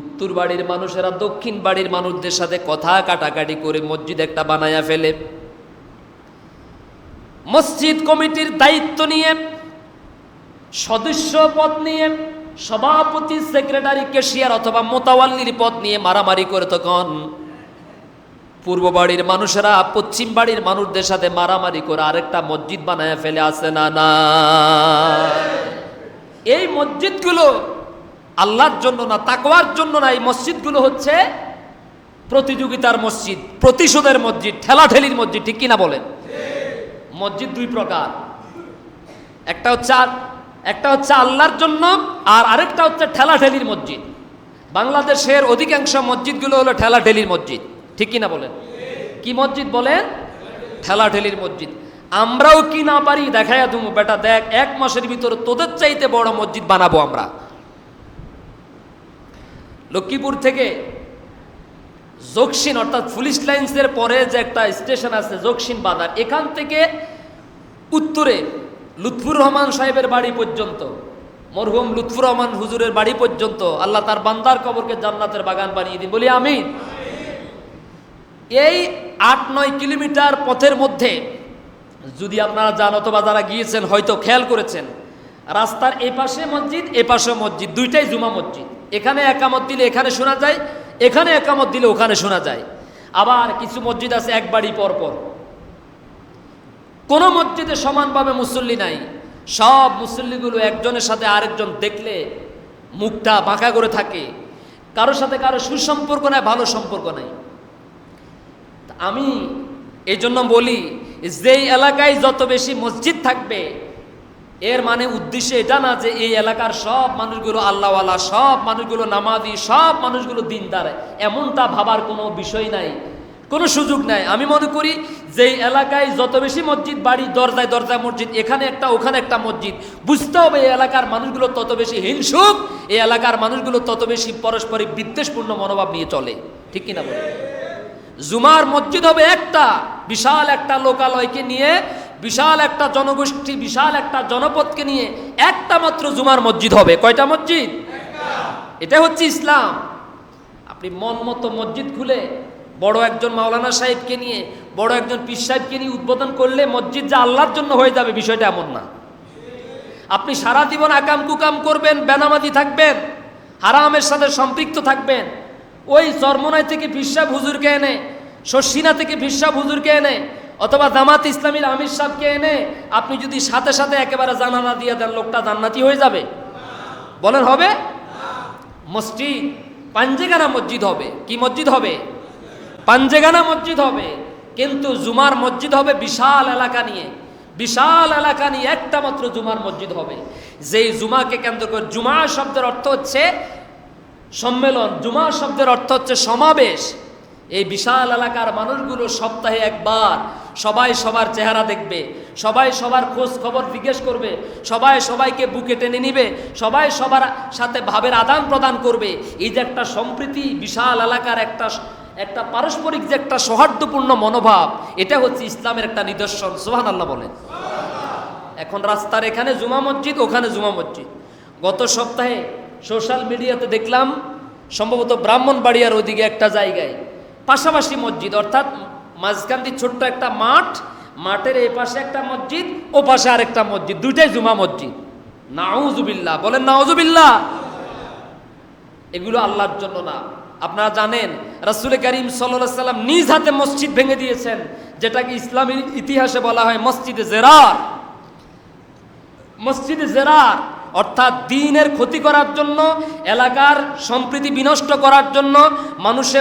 উত্তর বাড়ির মানুষেরা দক্ষিণ বাড়ির মানুষদের সাথে কথা কাটাকাটি করে মসজিদ একটা বানায়া ফেলে। মসজিদ কমিটির দায়িত্ব নিয়ে, সদস্য পদ নিয়ে, সভাপতি, সেক্রেটারি, ক্যাশিয়ার অথবা মোতাওয়াল্লির পদ নিয়ে মারামারি করে তখন পূর্ব বাড়ির মানুষেরা পশ্চিম বাড়ির মানুষদের সাথে মারামারি করে আরেকটা মসজিদ বানায় ফেলে, আসে না? না, এই মসজিদগুলো আল্লাহর জন্য না, তাকওয়ার জন্য না। এই মসজিদগুলো হচ্ছে প্রতিযোগিতার মসজিদ, প্রতিশোধের মসজিদ, ঠেলাঠেলির মসজিদ। ঠিক কিনা বলেন? মসজিদ দুই প্রকার, একটা হচ্ছে আল্লাহর জন্য, আর আরেকটা হচ্ছে ঠেলাঠেলির মসজিদ। বাংলাদেশের অধিকাংশ মসজিদগুলো হলো ঠেলাঠেলির মসজিদ। ঠিক কিনা বলেন? কি মসজিদ বলেন? ঠেলাঠেলির মসজিদ। আমরাও কি না পারি দেখাইয়া তুমি, বেটা দেখ, 1 মাসের ভিতরে তোদের চাইতে বড় মসজিদ বানাবো আমরা। লক্ষ্মীপুর থেকে জকশিন অর্থাৎ পুলিশ লাইন্সের পরে যে একটা স্টেশন আছে জকশিন বাজার, এখান থেকে উত্তরে লুৎফুর রহমান সাহেবের বাড়ি পর্যন্ত, মরহুম লুৎফুর রহমান হুজুরের বাড়ি পর্যন্ত আল্লাহ তার বান্দার কবরকে জান্নাতের বাগান বানিয়ে দিন, বলি আমিন। এই 8-9 কিলোমিটার পথের মধ্যে যদি আপনারা যান অথবা যারা গিয়েছেন হয়তো খেয়াল করেছেন, রাস্তার এ পাশে মসজিদ, এ পাশে মসজিদ, দুইটাই জুমা মসজিদ। এখানে একামত দিলে এখানে শোনা যায়, এখানে একামত দিলে ওখানে শোনা যায়। আবার কিছু মসজিদ আছে এক বাড়ি পর পর, কোনো মসজিদে সমানভাবে মুসল্লি নাই। সব মুসল্লিগুলো একজনের সাথে আরেকজন দেখলে মুখটা বাঁকা করে থাকে, কারোর সাথে কারো সুসম্পর্ক নাই, ভালো সম্পর্ক নাই। আমি এই জন্য বলি, যেই এলাকায় যত বেশি মসজিদ থাকবে এর মানে উদ্দেশ্য এটা না যে এই এলাকার সব মানুষগুলো আল্লাহওয়ালা, সব মানুষগুলো নামাজি, সব মানুষগুলো দিনদার, এমনটা ভাবার কোনো বিষয় নাই, কোনো সুযোগ নাই। আমি মনে করি যেই এলাকায় যত বেশি মসজিদ, বাড়ি দরজায় দরজায় মসজিদ, এখানে একটা ওখানে একটা মসজিদ, বুঝতে হবে এই এলাকার মানুষগুলো তত বেশি হিংসুক, এই এলাকার মানুষগুলো তত বেশি পারস্পরিক বিদ্বেষপূর্ণ মনোভাব নিয়ে চলে। ঠিক কিনা বলে? জুমার মসজিদ হবে একটা, বিশাল একটা লোকালয়কে নিয়ে, বিশাল একটা জনগোষ্ঠী, বিশাল একটা জনপদকে নিয়ে একটা মাত্র জুমার মসজিদ হবে। কয়টা মসজিদ? এটা হচ্ছে ইসলাম। আপনি মন মতো মসজিদ খুলে বড় একজন মাওলানা সাহেবকে নিয়ে, বড় একজন পীর সাহেবকে নিয়ে উদ্বোধন করলে মসজিদ যে আল্লাহর জন্য হয়ে যাবে, বিষয়টা এমন না। আপনি সারা জীবন আকাম কুকাম করবেন, বেনামাজি থাকবেন, হারামের সাথে সম্পৃক্ত থাকবেন, ওই চরমনাই থেকে পীর সাহেব হুজুরকে এনে, শর্ষিনা থেকে পীর সাহেব হুজুরকে এনে, অথবা জামাত ইসলামীর আমির সাহেবকে এনে আপনি যদি সাথে সাথে একেবারে জানানা দিয়ে দেন, লোকটা জান্নাতি হয়ে যাবে? বলেন হবে? মসজিদ পাঞ্জেগানা মসজিদ হবে। কি মসজিদ হবে? পাঞ্জেগানা মসজিদ হবে। কিন্তু জুমার মসজিদ হবে বিশাল এলাকা নিয়ে, বিশাল এলাকা নিয়ে একটা মাত্র জুমার মসজিদ হবে। যেই জুমাকে কেন্দ্র করে, জুমা শব্দের অর্থ হচ্ছে সম্মেলন, জুমা শব্দের অর্থ হচ্ছে সমাবেশ। এই বিশাল এলাকার মানুষগুলো সপ্তাহে একবার সবাই সবার চেহারা দেখবে, সবাই সবার খোঁজ খবর জিজ্ঞেস করবে, সবাই সবাইকে বুকে টেনে নিবে, সবাই সবার সাথে ভাবের আদান প্রদান করবে। এই যে একটা সম্প্রীতি, বিশাল এলাকার একটা পারস্পরিক যে একটা সৌহার্দ্যপূর্ণ মনোভাব, এটা হচ্ছে ইসলামের একটা নিদর্শন। সুবহানাল্লাহ বলেন। এখন রাস্তার এখানে জুমা মসজিদ, ওখানে জুমা মসজিদ। গত সপ্তাহে সোশ্যাল মিডিয়াতে দেখলাম, সম্ভবত ব্রাহ্মণবাড়িয়ার ওইদিকে একটা জায়গায় পাশাপাশি মসজিদ, অর্থাৎ মাঝখান দিয়ে ছোট্ট একটা মাঠ, মাঠের এই পাশে একটা মসজিদ, ও পাশে আরেকটা মসজিদ, দুইটাই জুমা মসজিদ। নাউজুবিল্লাহ বলেন, নাউজুবিল্লাহ। এগুলো আল্লাহর জন্য না। আপনারা জানেন রাসূল করিম সাল্লাল্লাহু আলাইহি সাল্লাম নিজ হাতে মসজিদ ভেঙে দিয়েছেন, যেটাকে ইসলামের ইতিহাসে বলা হয় মসজিদে জেরার। মসজিদে জেরার অর্থাৎ দ্বীনের ক্ষতি করার জন্য, এলাকার সম্প্রীতি বিনষ্ট করার জন্য,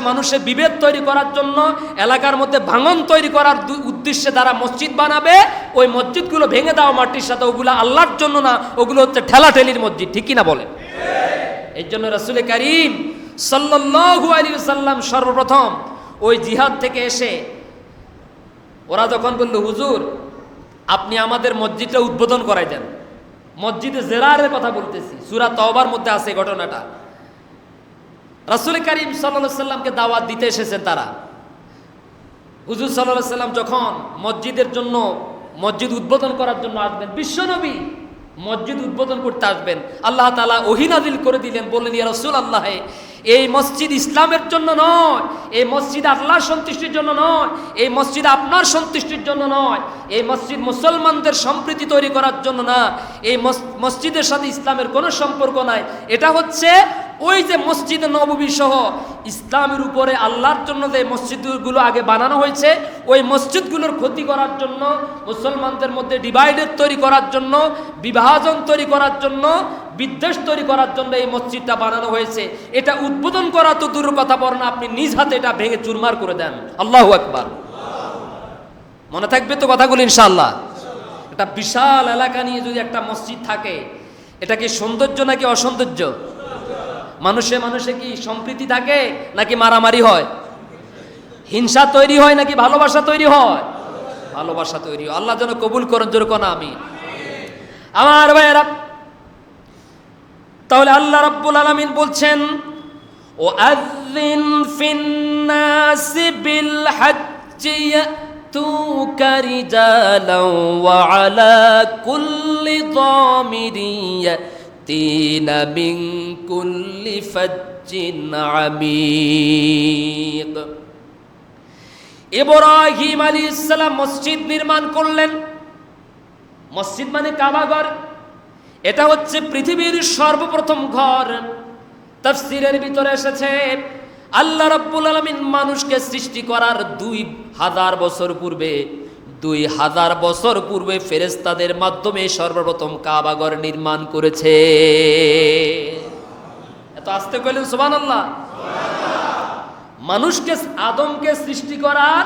মানুষে বিভেদ তৈরি করার জন্য, এলাকার মধ্যে ভাঙন তৈরি করার উদ্দেশ্যে যারা মসজিদ বানাবে, ওই মসজিদগুলো ভেঙে দাও মাটির সাথে। ওগুলো আল্লাহর জন্য না, ওগুলো হচ্ছে ঠেলাঠেলির মসজিদ। ঠিক কিনা বলে? এই জন্য রাসূল করিম সাল্লাল্লাহু আলাইহি ওয়াসাল্লাম সর্বপ্রথম ওই জিহাদ থেকে এসে ওরা যখন বলল, হুজুর আপনি আমাদের মসজিদটা উদ্বোধন করাই দেন। মসজিদে জেরারের কথা বলতেছি, সূরা তাওবার মধ্যে আছে ঘটনাটা। রাসূল করিম সাল্লাল্লাহু আলাইহি ওয়াসাল্লামকে দাওয়াত দিতে এসেছেন তারা। হুজুর সাল্লাল্লাহু আলাইহি ওয়াসাল্লাম যখন মসজিদের জন্য, মসজিদ উদ্বোধন করার জন্য আসবেন, বিশ্বনবী মসজিদ উদ্বোধন করতে আসবেন, আল্লাহ তাআলা ওহী নাযিল করে দিলেন, বললেন, ইয়া রাসূলুল্লাহ এই মসজিদ ইসলামের জন্য নয়, এই মসজিদ আল্লাহর সন্তুষ্টির জন্য নয়, এই মসজিদ আপনার সন্তুষ্টির জন্য নয়, এই মসজিদ মুসলমানদের সম্প্রীতি তৈরি করার জন্য না, এই মসজিদের সাথে ইসলামের কোনো সম্পর্ক নাই। এটা হচ্ছে ওই যে মসজিদ নববী সহ ইসলামের উপরে আল্লাহর জন্য যে মসজিদগুলো আগে বানানো হয়েছে, ওই মসজিদগুলোর ক্ষতি করার জন্য, মুসলমানদের মধ্যে ডিভাইডেড তৈরি করার জন্য, বিভাজন তৈরি করার জন্য, বিদ্বেষ তৈরি করার জন্য এই মসজিদটা বানানো হয়েছে। এটা উদ্বোধন করা তো দূরের কথা, বরং আপনি নিজ হাতে এটা ভেঙে চুরমার করে দেন। আল্লাহু আকবার। মনে থাকবে তো কথাগুলো ইনশাআল্লাহ। একটা বিশাল এলাকা নিয়ে যদি একটা মসজিদ থাকে, এটা কি সৌন্দর্য নাকি অসৌন্দর্য? মানুষে মানুষে কি সম্প্রীতি থাকে নাকি মারামারি হয়? হিংসা তৈরি হয় নাকি ভালোবাসা তৈরি হয়? ভালোবাসা তৈরি হয়। আল্লাহ যেন কবুল করেন, জোরে কোন আমিন। আমার ভাইয়েরা, তাহলে আল্লাহ রাব্বুল আলামিন বলছেন, ও আযিন ফিন্নাসি বিল হাজ্জি ইয়াতুকা রিজালান ওয়া আলা কুল্লি দামিরি ইয়াতিনা মিন কুল্লি ফাজ্জিন আমিক। ইব্রাহিম আলাইহিস সালাম মসজিদ নির্মাণ করলেন। মসজিদ মানে কাবাঘর। এটা হচ্ছে পৃথিবীর সর্বপ্রথম ঘর। তাফসীরের ভিতরে এসেছে আল্লাহ রাব্বুল আলামিন মানুষকে সৃষ্টি করার 2000 বছর পূর্বে, 2000 বছর পূর্বে ফেরেশতাদের মাধ্যমে সর্বপ্রথম কাবাঘর নির্মাণ করেছে। এত আস্তে কইলেন সুবহানাল্লাহ। মানুষকে, আদমকে সৃষ্টি করার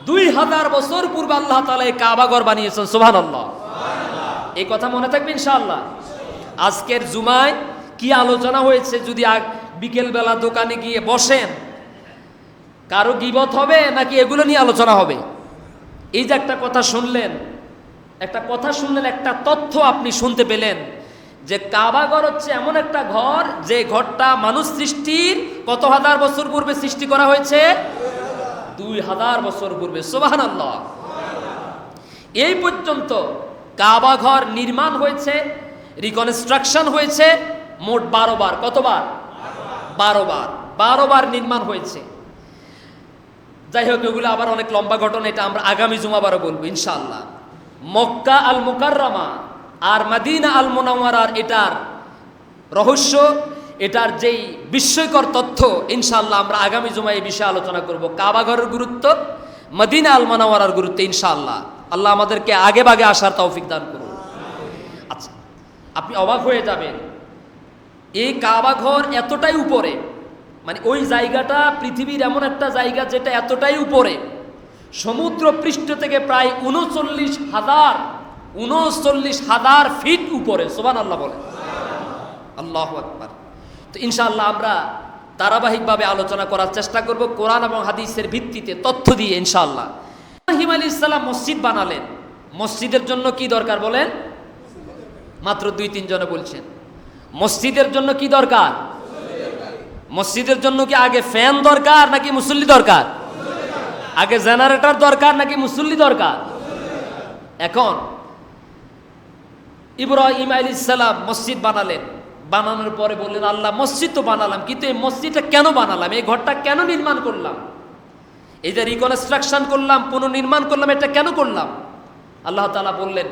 2000 বছর পূর্বে আল্লাহ তাআলা এই কাবাঘর বানিয়েছেন। সুবহানাল্লাহ। এই কথা মনে থাকবে ইনশাআল্লাহ। আজকের জুমায় কি আলোচনা হয়েছে যদি বিকেলবেলা দোকানে গিয়ে বসেন, কারো গীবত হবে নাকি এগুলো নিয়ে আলোচনা হবে? এই যে একটা কথা শুনলেন, একটা তথ্য আপনি শুনতে পেলেন যে কাবাঘর হচ্ছে এমন একটা ঘর, যে ঘরটা মানুষ সৃষ্টির কত হাজার বছর পূর্বে সৃষ্টি করা হয়েছে? 2000 বছর পূর্বে। সুবহানাল্লাহ। এই পর্যন্ত কাবাঘর নির্মাণ হয়েছে, রিকনস্ট্রাকশন হয়েছে মোট 12 বার। কতবার? 12 বার। 12 বার নির্মাণ হয়েছে। যাই হোক, এগুলো আবার অনেক লম্বা ঘটনা, এটা আমরা আগামী জুমাবারও বলবো ইনশাআল্লাহ। মক্কা আল মুকাররমা আর মদিনা আল মুনাওয়ারার এটার রহস্য, এটার যেই বিস্ময়কর তথ্য, ইনশাআল্লাহ আমরা আগামী জুমায় এই বিষয়ে আলোচনা করব। কাবাঘরের গুরুত্ব, মদিনা আল মুনাওয়ারার গুরুত্ব ইনশাআল্লাহ। আল্লাহ আমাদেরকে আগে ভাগে আসার তৌফিক দান করুন। আচ্ছা, আপনি অবাক হয়ে যাবেন, এই কাবাঘর এতটাই উপরে, মানে ওই জায়গাটা পৃথিবীর এমন একটা জায়গা যেটা এতটাই উপরে, সমুদ্র পৃষ্ঠ থেকে প্রায় 39,000 ফিট উপরে। সুবহানাল্লাহ বলে। আল্লাহু আকবার। তো ইনশাআল্লাহ আমরা ধারাবাহিকভাবে আলোচনা করার চেষ্টা করব কোরআন এবং হাদিসের ভিত্তিতে, তথ্য দিয়ে ইনশাআল্লাহ। ইব্রাহিম আলাইহিস সালাম মসজিদ বানালেন। মসজিদের জন্য কি দরকার বলেন? মাত্র 2-3 জনে বলছেন। মসজিদের জন্য কি দরকার? মসজিদের জন্য কি আগে ফ্যান দরকার নাকি মুসল্লি দরকার? আগে জেনারেটর দরকার নাকি মুসল্লি দরকার? এখন ইব্রাহিম আলাইহিস সালাম মসজিদ বানালেন। বানানোর পরে বললেন, আল্লাহ মসজিদ তো বানালাম, কিন্তু এই মসজিদটা কেন বানালাম, এই ঘরটা কেন নির্মাণ করলাম, এই যে রিকনস্ট্রাকশন করলাম, পুনর্নির্মাণ করলাম, এটা কেন করলাম? আল্লাহ তাআলা বললেন,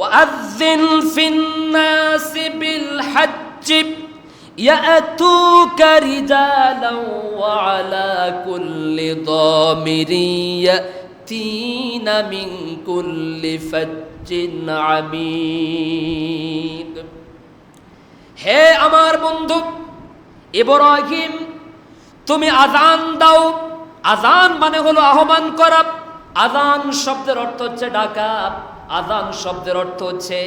وَأَذِّنْ فِي النَّاسِ بِالْحَجِّ يَأْتُوكَ رِجَالًا وَعَلَى كُلِّ ضَامِرٍ يَأْتِينَ مِنْ كُلِّ فَجٍّ عَمِيقٍ। হে আমার বন্ধু ইব্রাহিম, তুমি আযান দাও। আযান মানে হলো আহ্বান করা। আযান শব্দের অর্থ হচ্ছে ডাকা, আযান শব্দের অর্থ হচ্ছে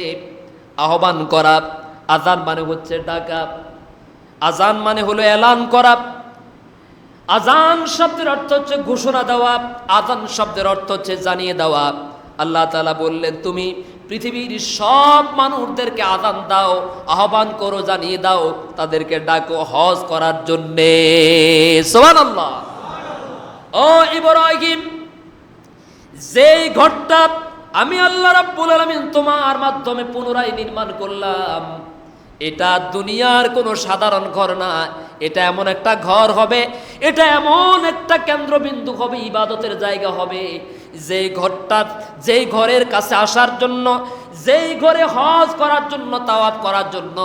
আহ্বান করা, আযান মানে হচ্ছে ডাকা, আযান মানে হলো এলান করা, আযান শব্দের অর্থ হচ্ছে ঘোষণা দেওয়া, আযান শব্দের অর্থ হচ্ছে জানিয়ে দেওয়া। আল্লাহ তাআলা বললেন, তুমি পৃথিবীর সব মানুষদেরকে আযান দাও, আহ্বান করো, জানিয়ে দাও, তাদেরকে ডাকো হজ করার জন্যে। সুবহানাল্লাহ। ও ইব্রাহিম, যেই ঘরটা আমি আল্লাহ রাব্বুল আলামিন তোমার মাধ্যমে পুনরায় নির্মাণ করলাম, এটা দুনিয়ার কোনো সাধারণ ঘর না, এটা এমন একটা ঘর হবে, এটা এমন একটা কেন্দ্রবিন্দু হবে, ইবাদতের জায়গা হবে, যেই ঘরের কাছে আসার জন্য, যেই ঘরে হজ করার জন্য, তাওয়াফ করার জন্য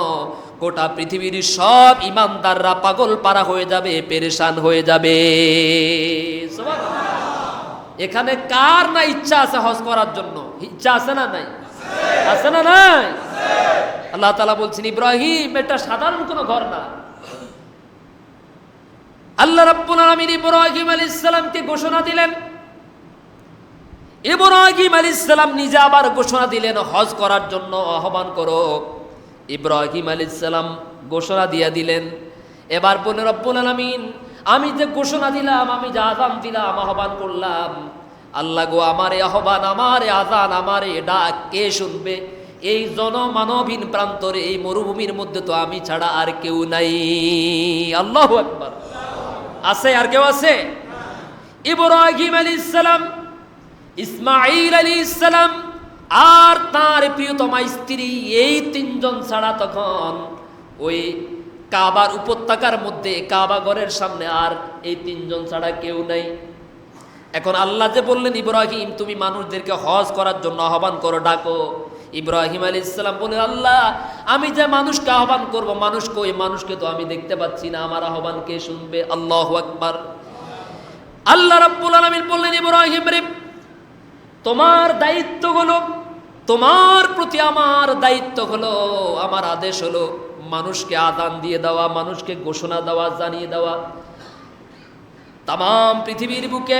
গোটা পৃথিবীর সব ইমানদাররা পাগল পারা হয়ে যাবে, পেরেশান হয়ে যাবে। এখানে কার না ইচ্ছা আছে হজ করার জন্য? ইচ্ছা আছে না নাই? আছে না নাই? আল্লাহ তাআলা বলছেন ইব্রাহিম এটা সাধারণ কোনো ঘর না। আল্লাহ রাব্বুল আলামিন ইব্রাহিম আলাইহিস সালামকে ঘোষণা দিলেন, ইব্রাহিম আলাইহিস সালাম নিজে আবার ঘোষণা দিলেন হজ করার জন্য আহ্বান করো। ইব্রাহিম আলাইহিস সালাম ঘোষণা দিয়ে দিলেন। এবার বলেন রব্বুল আলামিন আমি যে ঘোষণা দিলাম, আমি যে আযান দিলাম, আহ্বান করলাম, আল্লাহ গো আমার এই আহ্বান, আমার এই আযান, আমার এই ডাক কে শুনবে? এই জনমানবহীন প্রান্তরে, এই মরুভূমির মধ্যে তো আমি ছাড়া আর কেউ নাই। আল্লাহু আকবার। আছে আর কেউ আছে? ইব্রাহিম আলাইহিস সালাম, ইসমাঈল আলাইহিস সালাম আর তার প্রিয়তমা স্ত্রী, এই তিনজন ছাড়া তখন ওই কাবার উপত্যকার মধ্যে, কাবা ঘরের সামনে আর এই তিনজন ছাড়া কেউ নাই। এখন আল্লাহ যে বললেন ইব্রাহিম তুমি মানুষদেরকে হজ করার জন্য আহ্বান করো, ডাকো। ইব্রাহিম আলাইহিস সালাম বলেন আল্লাহ আমি যে মানুষকে আহ্বান করব, মানুষ কই? মানুষকে তো আমি দেখতে পাচ্ছি না, আমার আহ্বান কে শুনবে? আল্লাহু আকবার। আল্লাহ রাব্বুল আলামিন বললেন ইব্রাহিম রে তোমার দায়িত্ব হলো, তোমার প্রতি আমার দায়িত্ব হলো, আমার আদেশ হলো মানুষকে আযান দিয়ে দেওয়া, মানুষকে ঘোষণা দেওয়া, জানিয়ে দেওয়া। তাম পৃথিবীর বুকে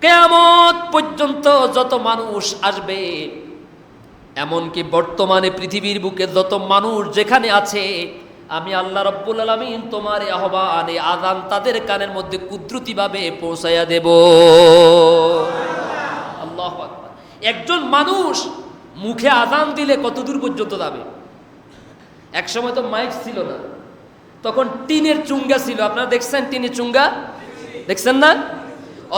কিয়ামত পর্যন্ত যত মানুষ আসবে, এমনকি বর্তমানে পৃথিবীর বুকে যত মানুষ যেখানে আছে, আমি আল্লাহ রাব্বুল আলামিন তোমার এই আহ্বান, এই আযান তাদের কানের মধ্যে কুদরতিভাবে পৌঁছায়া দেব। আল্লাহু আকবার। একজন মানুষ মুখে আযান দিলে কত দূর পর্যন্ত যাবে? একসময় তো মাইক ছিল না, তখন টিনের চুঙ্গা ছিল, আপনারা দেখছেন টিনের চুঙ্গা? দেখছেন না?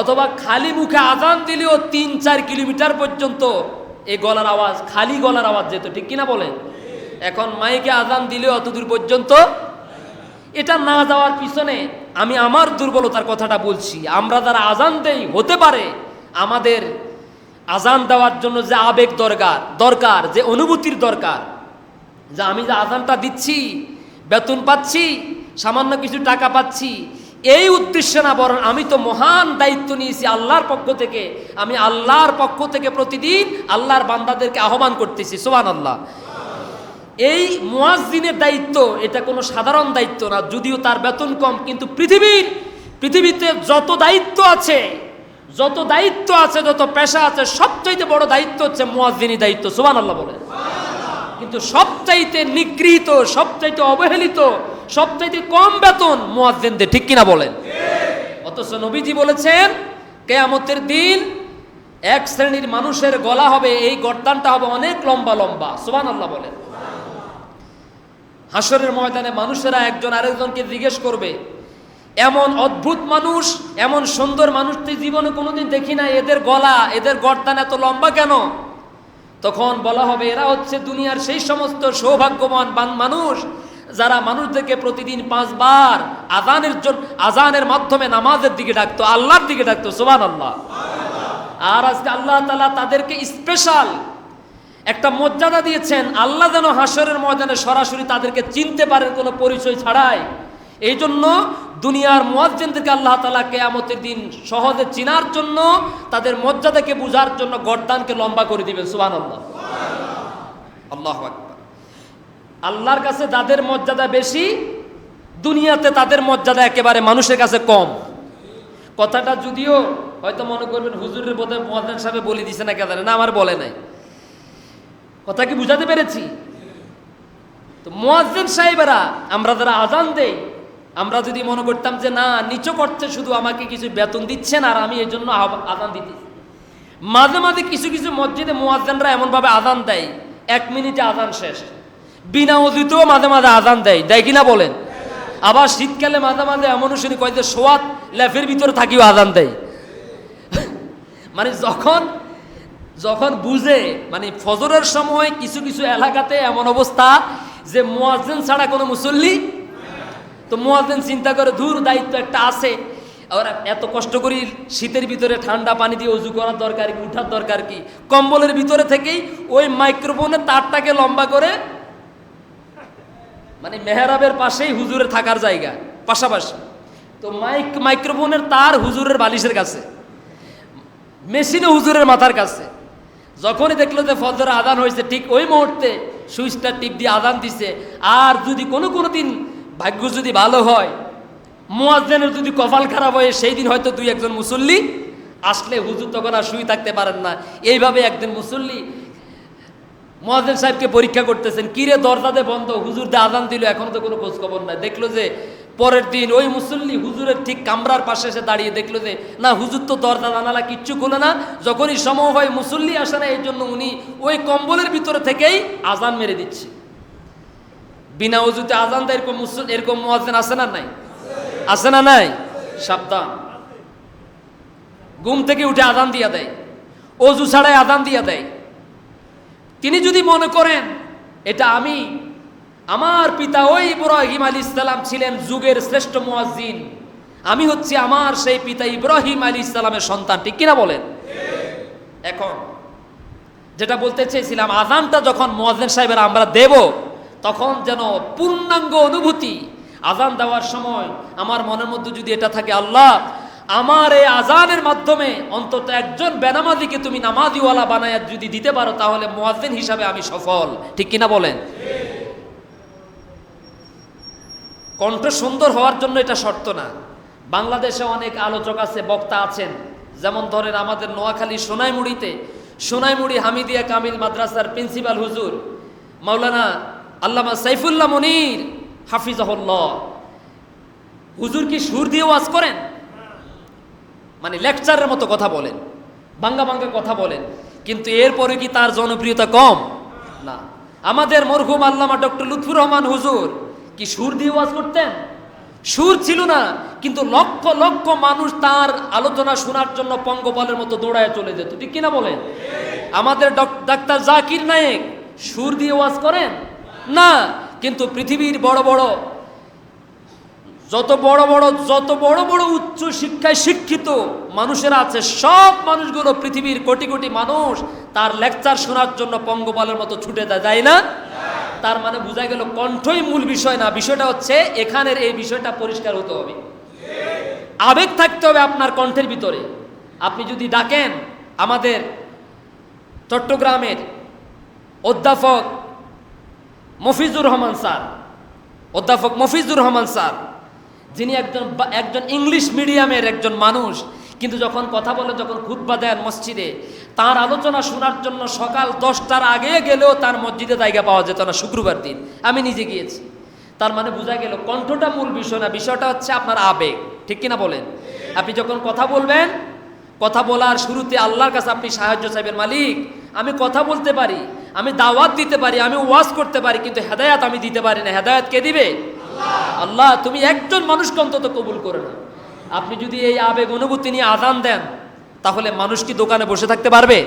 অথবা খালি মুখে আযান দিলেও ৩-৪ কিলোমিটার পর্যন্ত এই গলার আওয়াজ, খালি গলার আওয়াজ যেত, ঠিক কিনা বলেন? এখন মাইকে আযান দিলেও অত দূর পর্যন্ত। এটা না যাওয়ার পিছনে আমি আমার দুর্বলতার কথাটা বলছি। আমরা যারা আযান দেই, হতে পারে আমাদের আযান দেওয়ার জন্য যে আবেগ দরকার, যে অনুভূতির দরকার, যে আমি যে আযানটা দিচ্ছি, বেতন পাচ্ছি, সামান্য কিছু টাকা পাচ্ছি, এই উদ্দেশ্যে না, বরং আমি তো মহান দায়িত্ব নিয়েছি আল্লাহর পক্ষ থেকে, আমি আল্লাহর পক্ষ থেকে প্রতিদিন আল্লাহর বান্দাদেরকে আহ্বান করতেছি। সুবহানাল্লাহ। এই মুয়াজ্জিনের দায়িত্ব এটা কোনো সাধারণ দায়িত্ব না, যদিও তার বেতন কম, কিন্তু পৃথিবীতে যত দায়িত্ব আছে, যত পেশা আছে, সবচাইতে বড় দায়িত্ব হচ্ছে মুয়াজ্জিনী দায়িত্ব। সুবহানাল্লাহ বলে। কিন্তু সবচাইতে নিগৃহীত, সবচাইতে অবহেলিত, সবচাইতে কম বেতন মুয়াজ্জিনদের, ঠিক কিনা বলেন? অথচ নবীজি বলেছেন কিয়ামতের দিন এক শ্রেণীর মানুষের গলা হবে, এই গর্দানটা হবে অনেক লম্বা লম্বা। সুবহানাল্লাহ বলেন। হাসরের ময়দানে মানুষেরা একজন আরেকজনকে জিজ্ঞেস করবে, এমন অদ্ভুত মানুষ, এমন সুন্দর মানুষ তুই জীবনে কোনোদিন দেখি না, এদের গলা, এদের গর্দান এত লম্বা কেন? তখন বলা হবে এরা হচ্ছে দুনিয়ার সেই সমস্ত সৌভাগ্যবান মানুষ যারা মানুষদেরকে প্রতিদিন 5 বার আযানের মাধ্যমে নামাজের দিকে ডাকতো, আল্লাহর দিকে ডাকতো। সুবহানাল্লাহ। আর আজকে আল্লাহ তাআলা তাদেরকে স্পেশাল একটা মর্যাদা দিয়েছেন, আল্লাহ যেন হাসরের ময়দানে সরাসরি তাদেরকে চিনতে পারেন কোনো পরিচয় ছাড়াই। এই জন্য দুনিয়ার মুয়াজ্জিনদেরকে আল্লাহ তাআলা কিয়ামতের দিন সহজে চিনার জন্য, তাদের মর্যাদাকে বুঝার জন্য গর্দানকে লম্বা করে দিবেন। সুবহানাল্লাহ। আল্লাহু আকবার। আল্লাহর কাছে যাদের মর্যাদা বেশি, দুনিয়াতে তাদের মর্যাদা একেবারে মানুষের কাছে কম। কথাটা যদিও হয়তো মনে করবেন হুজুরের বোধহয় মুয়াজ্জিন সাহেব বলে দিছে না, কেদারে না, আমার বলে নাই। কথা কি বুঝাতে পেরেছি? তো মুয়াজ্জিন সাহেবেরা, আমরা যারা আযান দেই, আমরা যদি মনে করতাম যে না নিচু করতে শুধু আমাকে কিছু বেতন দিচ্ছেন আর আমি এই জন্য আযান দিতেছি, মাঝে মাঝে কিছু কিছু মসজিদে মুয়াজ্জিনরা এমনভাবে আযান দেয় 1 মিনিটে আযান শেষ, বিনা ওযুতেও মাঝে মাঝে আযান দেয় কিনা বলেন? আবার শীতকালে মাঝে মাঝে এমনও শুনি কয় যে সোয়াত লেফের ভিতরে থাকিও আযান দেয়। মানে যখন বুঝে, মানে ফজরের সময় কিছু কিছু এলাকাতে এমন অবস্থা যে মুয়াজ্জিন ছাড়া কোনো মুসল্লি, তো মুয়াজ্জিন চিন্তা করে দূর দায়িত্ব একটা আছে, আর এত কষ্ট করি শীতের ভিতরে ঠান্ডা পানি দিয়ে অজু করার দরকার কি, উঠার দরকার কি, কম্বলের ভিতরে থেকেই ওই মাইক্রোফোনের তারটাকে লম্বা করে, মানে মেহরাবের পাশেই হুজুরের থাকার জায়গা পাশাপাশি, তো মাইক্রোফোনের তার হুজুরের বালিশের কাছে, মেশিনে হুজুরের মাথার কাছে। যখনই দেখলো যে ফজরের আজান হয়েছে, ঠিক ওই মুহূর্তে সুইচটা টিপ দিয়ে আজান দিছে। আর যদি কোনো দিন ভাগ্য যদি ভালো হয়, মুয়াজ্জিনের যদি কপাল খারাপ হয়, সেই দিন হয়তো দুই একজন মুসল্লি আসলে হুজুর তখন আর শুয়ে থাকতে পারেন না। এইভাবে একদিন মুসল্লি মুয়াজ্জিন সাহেবকে পরীক্ষা করতেছেন, কিরে দরজাতে বন্ধ, হুজুর দিয়ে আজান দিল, এখনো তো কোনো খোঁজ খবর নাই। দেখলো যে পরের দিন ওই মুসল্লি হুজুরের ঠিক কামরার পাশে এসে দাঁড়িয়ে দেখলো যে না, হুজুর তো দরজা জানালা কিচ্ছু খুলে না। যখনই সময় হয় মুসল্লি আসে না, এই জন্য উনি ওই কম্বলের ভিতরে থেকেই আজান মেরে দিচ্ছে। বিনা ওযুতে আজান দেয় এরকম মুয়াজ্জিন আছে না নাই? আছে না নাই? সাবধান, ঘুম থেকে উঠে আজান দিয়া দেয়, ওযু ছাড়াই আজান দিয়া দেয়। তিনি যদি মনে করেন এটা আমার পিতা ওই ইব্রাহিম আলাইহিস সালাম ছিলেন যুগের শ্রেষ্ঠ মুয়াজ্জিন, আমি হচ্ছি আমার সেই পিতা ইব্রাহিম আলাইহিস সালামের সন্তান, ঠিক কিনা বলেন? এখন যেটা বলতে চেয়েছিলাম, আজানটা যখন মুয়াজ্জিন সাহেবের আমরা দেব, তখন যেন পূর্ণাঙ্গ অনুভূতি। আজান দেওয়ার সময় আমার মনের মধ্যে যদি এটা থাকে, আল্লাহ আমার এই আজানের মাধ্যমে অন্তত একজন বেনামাজিকে তুমি নামাজিওয়ালা বানায় যদি দিতে পারো, তাহলে মুয়াজ্জিন হিসাবে আমি সফল, ঠিক কিনা বলেন? কণ্ঠ সুন্দর হওয়ার জন্য এটা শর্ত না। বাংলাদেশে অনেক আলোচক আছে, বক্তা আছেন, যেমন ধরেন আমাদের নোয়াখালী সোনাইমুড়ি হামিদিয়া কামিল মাদ্রাসার প্রিন্সিপাল হুজুর মাওলানা আল্লামা সাইফুল্লাহ মনির হাফিজাহুল্লাহ, হুজুর কি সুর দিয়ে ওয়াজ করেন? মানে লেকচারের মতো কথা বলেন, বাঙ্গা কথা বলেন, কিন্তু এরপরে কি তার জনপ্রিয়তা কম? না। আমাদের মরহুম আল্লামা ডক্টর লুৎফুর রহমান হুজুর কি সুর দিয়ে ওয়াজ করতেন? সুর ছিল না, কিন্তু লক্ষ লক্ষ মানুষ তার আলোচনা শোনার জন্য পঙ্গপালের মতো দৌড়ায় চলে যেত, ঠিক কিনা বলেন? আমাদের ডাক্তার জাকির নায়েক সুর দিয়ে ওয়াজ করেন না, কিন্তু পৃথিবীর যত বড় বড় উচ্চ শিক্ষায় শিক্ষিত মানুষেরা আছে, সব মানুষগুলো, পৃথিবীর কোটি কোটি মানুষ তার লেকচার শোনার জন্য পঙ্গপালের মতো ছুটে যায় না? তার মানে বোঝা গেল কণ্ঠই মূল বিষয় না, বিষয়টা হচ্ছে এখানের এই বিষয়টা পরিষ্কার হতে হবে, আবেগ থাকতে হবে আপনার কণ্ঠের ভিতরে। আপনি যদি ডাকেন আমাদের চট্টগ্রামের অধ্যাপক মফিজুর রহমান স্যার, যিনি একজন ইংলিশ মিডিয়ামের একজন মানুষ, কিন্তু যখন কথা বলে, যখন খুতবা দেন মসজিদে, তার আলোচনা শোনার জন্য সকাল 10টার আগে গেলেও তার মসজিদে জায়গা পাওয়া যেত না, শুক্রবার দিন আমি নিজে গিয়েছি। তার মানে বোঝা গেল কণ্ঠটা মূল বিষয় না, বিষয়টা হচ্ছে আপনার আবেগ, ঠিক কিনা বলেন? আপনি যখন কথা বলবেন, কথা বলার শুরুতে আল্লাহর কাছে আপনি সাহায্য চাইবেন, মালিক আমি কথা বলতে পারি, আমি দাওয়াত দিতে পারি, আমি ওয়াজ করতে পারি, কিন্তু হেদায়াত আমি দিতে পারি না, হেদায়াত কে দিবে? আল্লাহ। তুমি একজন মানুষকে অন্তত কবুল করে না। আপনি যদি এই আবেগ অনুভূতি নিয়ে আজান দেন, তাহলে মানুষ কি দোকানে বসে থাকতে পারবে?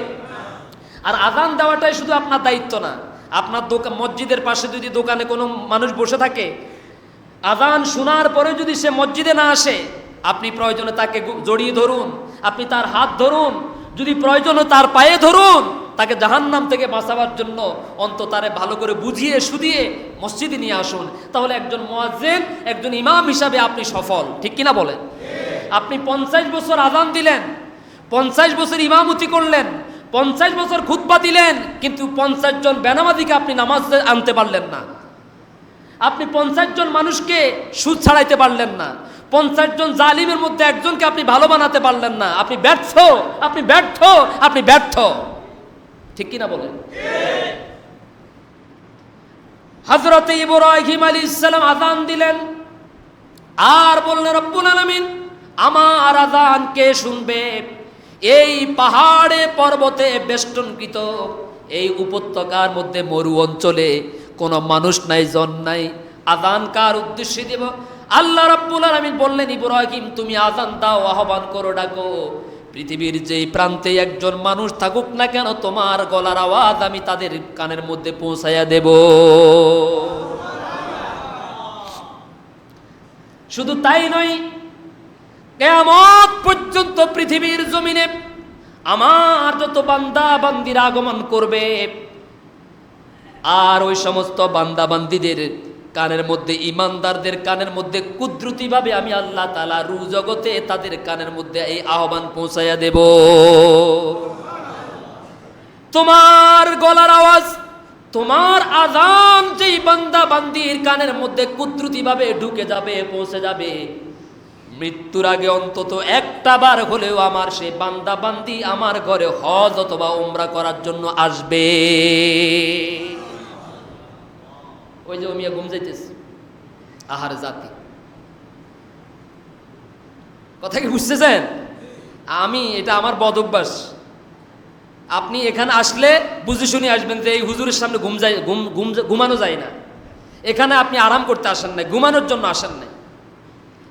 আর আজান দেওয়াটাই শুধু আপনার দায়িত্ব না, আপনার মসজিদের পাশে যদি দোকানে কোনো মানুষ বসে থাকে, আজান শোনার পরে যদি সে মসজিদে না আসে, আপনি প্রয়োজনে তাকে জড়িয়ে ধরুন, আপনি তার হাত ধরুন, যদি প্রয়োজনে তার পায়ে ধরুন, তাকে জাহান্নাম থেকে বাঁচাবার জন্য অন্তত তারে ভালো করে বুঝিয়ে শুধিয়ে মসজিদে নিয়ে আসুন, তাহলে একজন মুয়াজ্জিন, একজন ইমাম হিসাবে আপনি সফল, ঠিক কিনা বলেন? আপনি 50 বছর আজান দিলেন, 50 বছর ইমামতি করলেন, 50 বছর খুতবা দিলেন, কিন্তু 50 জন বেনামাজিকে আপনি নামাজ আনতে পারলেন না, আপনি 50 জন মানুষকে সুদ ছাড়াইতে পারলেন না, 50 জন জালিমের মধ্যে একজনকে আপনি ভালো বানাতে পারলেন না, আপনি ব্যর্থ, ঠিক কিনা বলেন? হযরত ইব্রাহিম আলাইহিস সালাম আযান দিলেন আর বললেন, রব্বুল আলামিন আমার আযান কে শুনবে? এই পাহাড়ে পর্বতে বেষ্টনকৃত এই উপত্যকার মধ্যে মরু অঞ্চলে কোনো মানুষ নাই, জন নাই, আযান কার উদ্দেশ্যে দেব? আল্লাহ রাব্বুল আলামিন বললেন, ইব্রাহিম তুমি আযান দাও, আহ্বান করো, ডাকো, পৃথিবীর যেই প্রান্তে একজন মানুষ থাকুক না কেন, তোমার গলার আওয়াজ আমি তাদের কানের মধ্যে পৌঁছাইয়া দেব। শুধু তাই নয়, কিয়ামত পর্যন্ত পৃথিবীর জমিনে আমার যত বান্দা বান্দিরা আগমন করবে, আর ওই সমস্ত বান্দা বান্দিদের কানের মধ্যে, ইমানদারদের কানের মধ্যে কুদরতিভাবে আমি আল্লাহ তাআলা রূহ জগতে তাদের কানের মধ্যে এই আহ্বান পৌঁছাইয়া দেব, তোমার গলার আওয়াজ, তোমার আযান যেই বান্দা বান্দির কানের মধ্যে কুদরতিভাবে ঢুকে যাবে, পৌঁছে যাবে, মৃত্যুর আগে অন্তত একটা বার হলেও আমার সেই বান্দা বান্দি আমার ঘরে হজ অথবা উমরা করার জন্য আসবে। ওই যে মিয়া ঘুম যাইতেছে, আহার জাতি, কথা কি বুঝতেছেন? এটা আমার বদ অভ্যাস। আপনি এখানে আসলে বুঝে শুনে আসবেন যে এই হুজুরের সামনে ঘুমানো যায় না। এখানে আপনি আরাম করতে আসেন নাই, ঘুমানোর জন্য আসেন নাই।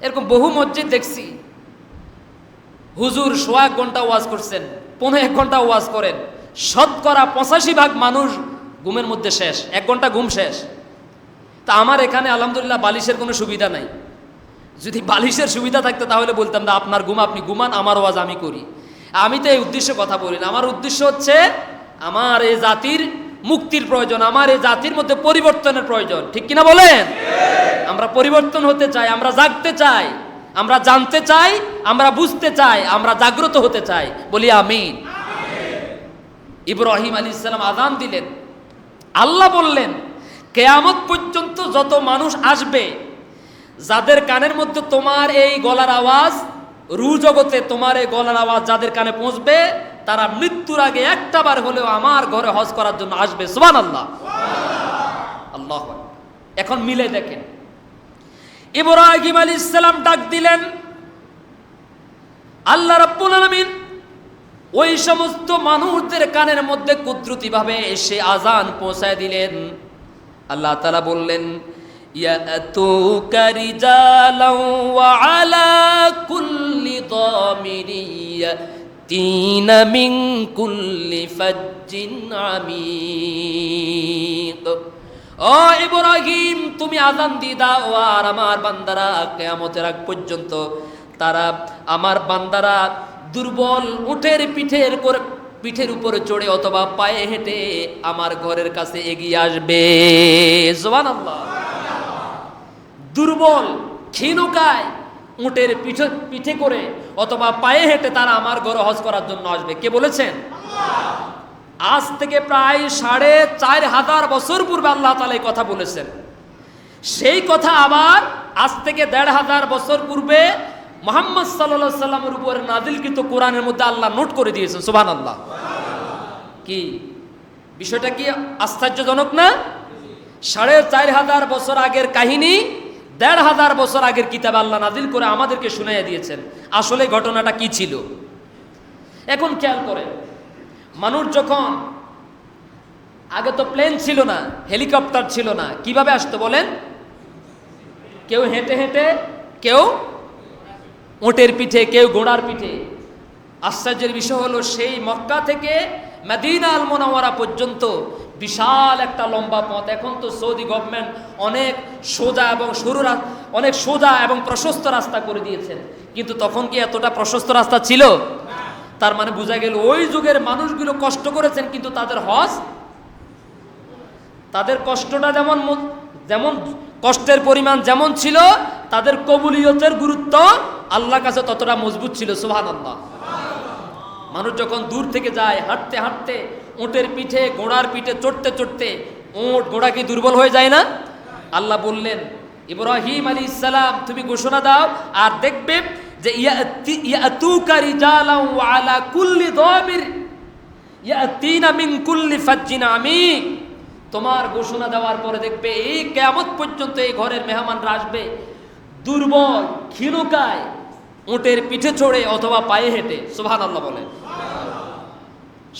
এরকম বহু মসজিদ দেখছি, হুজুর 1.5 ঘন্টা ওয়াজ করছেন, 15 ঘন্টা ওয়াজ করেন, শতকরা 85% মানুষ ঘুমের মধ্যে শেষ, 1 ঘন্টা ঘুম শেষ। তা আমার এখানে আলহামদুলিল্লাহ বালিশের কোনো সুবিধা নাই। যদি বালিশের সুবিধা থাকতো তাহলে বলতাম না আপনার ঘুম আপনি ঘুমান, আমার ওয়াজ আমি করি। আমি তো এই উদ্দেশ্যে কথা বলি না। আমার উদ্দেশ্য হচ্ছে আমার এই জাতির মুক্তির প্রয়োজন, আমার এই জাতির মধ্যে পরিবর্তনের প্রয়োজন, ঠিক কিনা বলেন? আমরা পরিবর্তন হতে চাই, আমরা জাগতে চাই, আমরা জানতে চাই, আমরা বুঝতে চাই, আমরা জাগ্রত হতে চাই, বলি আমিন। ইব্রাহিম আলাইহিস সালাম আযান দিলেন, আল্লাহ বললেন কিয়ামত পর্যন্ত যত মানুষ আসবে, যাদের কানের মধ্যে তোমার এই গলার আওয়াজ, রূহ জগতে তোমার এই গলার আওয়াজ যাদের কানে পৌঁছবে, তারা মৃত্যুর আগে একটা বার হলেও আমার ঘরে হজ করার জন্য আসবে। সুবহানাল্লাহ, আল্লাহু আকবার। এখন মিলে দেখেন, ইব্রাহিম আলাইহিস সালাম ডাক দিলেন, আল্লাহ রাব্বুল আলামিন ওই সমস্ত মানুষদের কানের মধ্যে কুদরতিভাবে এসে আযান পৌঁছায় দিলেন। আল্লাহ তাআলা বললেন, ইয়াতুকা রিজালাও ওয়া আলা কুল্লি দামিরি ইয়াতিনা মিন কুল্লি ফাজ্জিন আমিক। ও ইব্রাহিম, তুমি আযান দিয়ে দাও, আর আমার বান্দারা কিয়ামতের আগ পর্যন্ত তারা, আমার বান্দারা দুর্বল উটের পিঠের উপরে চড়ে অথবা পায়ে হেঁটে আমার ঘরের কাছে এগিয়ে আসবে। সুবহানাল্লাহ। দুর্বল ক্ষীণকায় উটের পিঠে করে অথবা পায়ে হেঁটে তারা আমার ঘরে হজ করার জন্য আসবে। কে বলেছেন? আজ থেকে প্রায় 4500 বছর পূর্বে আল্লাহ তাআলা এই কথা বলেছেন। সেই কথা আবার আজ থেকে 1500 বছর পূর্বে মুহাম্মদ সাল্লাল্লাহু আলাইহি সাল্লামের উপর নাযিলকৃত কোরআনের মধ্যে আল্লাহ নোট করে দিয়েছেন। সুবহানাল্লাহ। কি বিষয়টা কি আশ্চর্যজনক না? 4500 বছর আগের কাহিনী 1500 বছর আগের কিতাব আল্লাহ নাযিল করে আমাদেরকে শুনাইয়া দিয়েছেন। আসলে ঘটনাটা কি ছিল এখন খেয়াল করেন। মানুষ যখন, আগে তো প্লেন ছিল না, হেলিকপ্টার ছিল না, কিভাবে আসতো বলেন? কেউ হেঁটে হেঁটে, কেউ উটের পিঠে, কেউ ঘোড়ার পিঠে। আশ্চর্যের বিষয় হলো সেই মক্কা থেকে মদিনা আল মুনাওয়ারা পর্যন্ত বিশাল একটা লম্বা পথ। এখন তো সৌদি গভর্নমেন্ট অনেক সোজা এবং প্রশস্ত রাস্তা করে দিয়েছেন, কিন্তু তখন কি এতটা প্রশস্ত রাস্তা ছিল? তার মানে বোঝা গেল ওই যুগের মানুষগুলো কষ্ট করেছেন, কিন্তু তাদের হজ, তাদের কষ্টটা যেমন কষ্টের পরিমাণ যেমন ছিল, তাদের কবুলিয়তের গুরুত্ব আল্লাহর কাছে ততটা মজবুত ছিল। সুবহানাল্লাহ। মানুষ যখন দূর থেকে যায় হাঁটতে হাঁটতে, উটের পিঠে ঘোড়ার পিঠে চড়তে চড়তে, উট ঘোড়া কি দুর্বল হয়ে যায় না? আল্লাহ বললেন, ইব্রাহিম আলাইহিস সালাম তুমি ঘোষণা দাও, আর দেখবে যে ইয়াতুকা রিজালাও ওয়া আলা কুল্লি দামির ইয়াতিনা মিন কুল্লি ফাজ্জিন আমিক। তোমার ঘোষণা দেওয়ার পরে দেখবে এই কিয়ামত পর্যন্ত এই ঘরের মেহমানরা আসবে দুর্বল ক্ষীণকায়, উটের পিঠে চড়ে অথবা পায়ে হেঁটে। সুবহানাল্লাহ বলেন।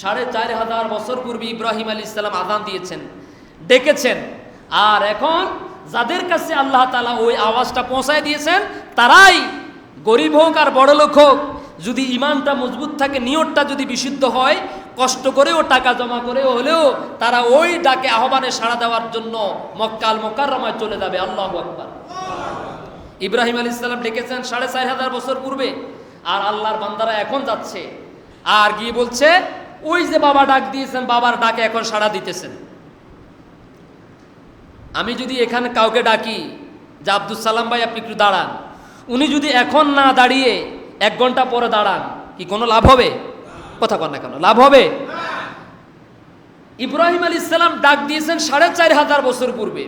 4500 বছর পূর্বে ইব্রাহিম আলাইহিস সালাম আযান দিয়েছেন, ডেকেছেন, আর এখন যাদের কাছে আল্লাহ তাআলা ওই আওয়াজটা পৌঁছায় দিয়েছেন, তারাই গরিব হোক আর বড় লোক হোক, যদি ইমানটা মজবুত থাকে, নিয়তটা যদি বিশুদ্ধ হয়, কষ্ট করেও টাকা জমা করেও হলেও তারা ওই ডাকে আহ্বানে সাড়া দেওয়ার জন্য মক্কা আল মুকাররমায় চলে যাবে। আল্লাহু আকবার। ইব্রাহিম আলাইহিস সালাম ডেকেছেন 4500 বছর পূর্বে, আর আল্লাহর বান্দারা এখন যাচ্ছে আর গিয়ে বলছে ওই যে বাবা ডাক দিয়েছেন, বাবার ডাকে এখন সাড়া দিতেছেন। আমি যদি এখানে কাউকে ডাকি যে আব্দুল সালাম ভাই আপনি একটু দাঁড়ান, উনি যদি এখন না দাঁড়িয়ে 1 ঘন্টা পরে দাঁড়ান, কি কোনো লাভ হবে? কথা কন না কেন, লাভ হবে? ইব্রাহিম আলাইহিস সালাম ডাক দিয়েছেন 4500 বছর পূর্বে,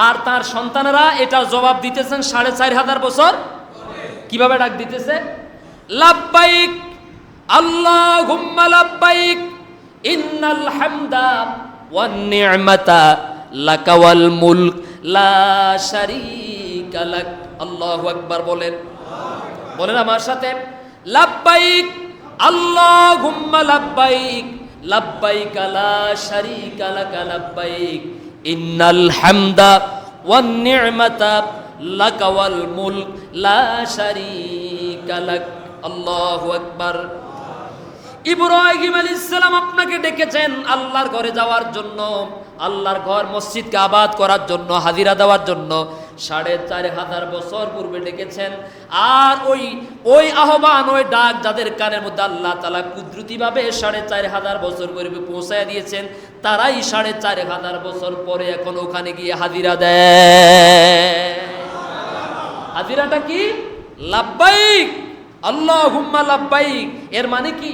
আর তার সন্তানেরা এটা জবাব দিতেছেন 4500 বছর। কিভাবে ডাক দিতেছে? লাব্বাইক আল্লাহুম্মা লাব্বাইক ইন্নাল হামদা ওয়ান নি'মাতা লাকা ওয়াল মুলক লা শারীকা লাক। আল্লাহু আকবার বলেন, বলেন আমার সাথে, লাব্বাইক আল্লাহুম্মা লাব্বাইক লাব্বাইক লা শারীকা লাকা লাব্বাইক ইন্নাল হামদা ওয়ান নি'মাতা লাকা ওয়াল মুলক লা শারীকা লাক। আল্লাহু আকবার। ইব্রাহিম আলাইহিস সালাম আপনাকে ডেকেছেন আল্লাহর ঘরে যাওয়ার জন্য, আল্লাহর ঘর মসজিদকে আবাদ করার জন্য, হাজিরা দেওয়ার জন্য 4500 বছর পূর্বে ডেকেছেন। আর ওই আহ্বান, ওই ডাক যাদের কানের মধ্যে আল্লাহ তাআলা কুদরতিভাবে 4500 বছর পূর্বে পৌঁছায় দিয়েছেন, তারাই 4500 বছর পরে এখন ওখানে গিয়ে হাজিরা দেয়। হাজিরাটা কি? লাব্বাইক আল্লাহুম্মা লাব্বাইক। এর মানে কি?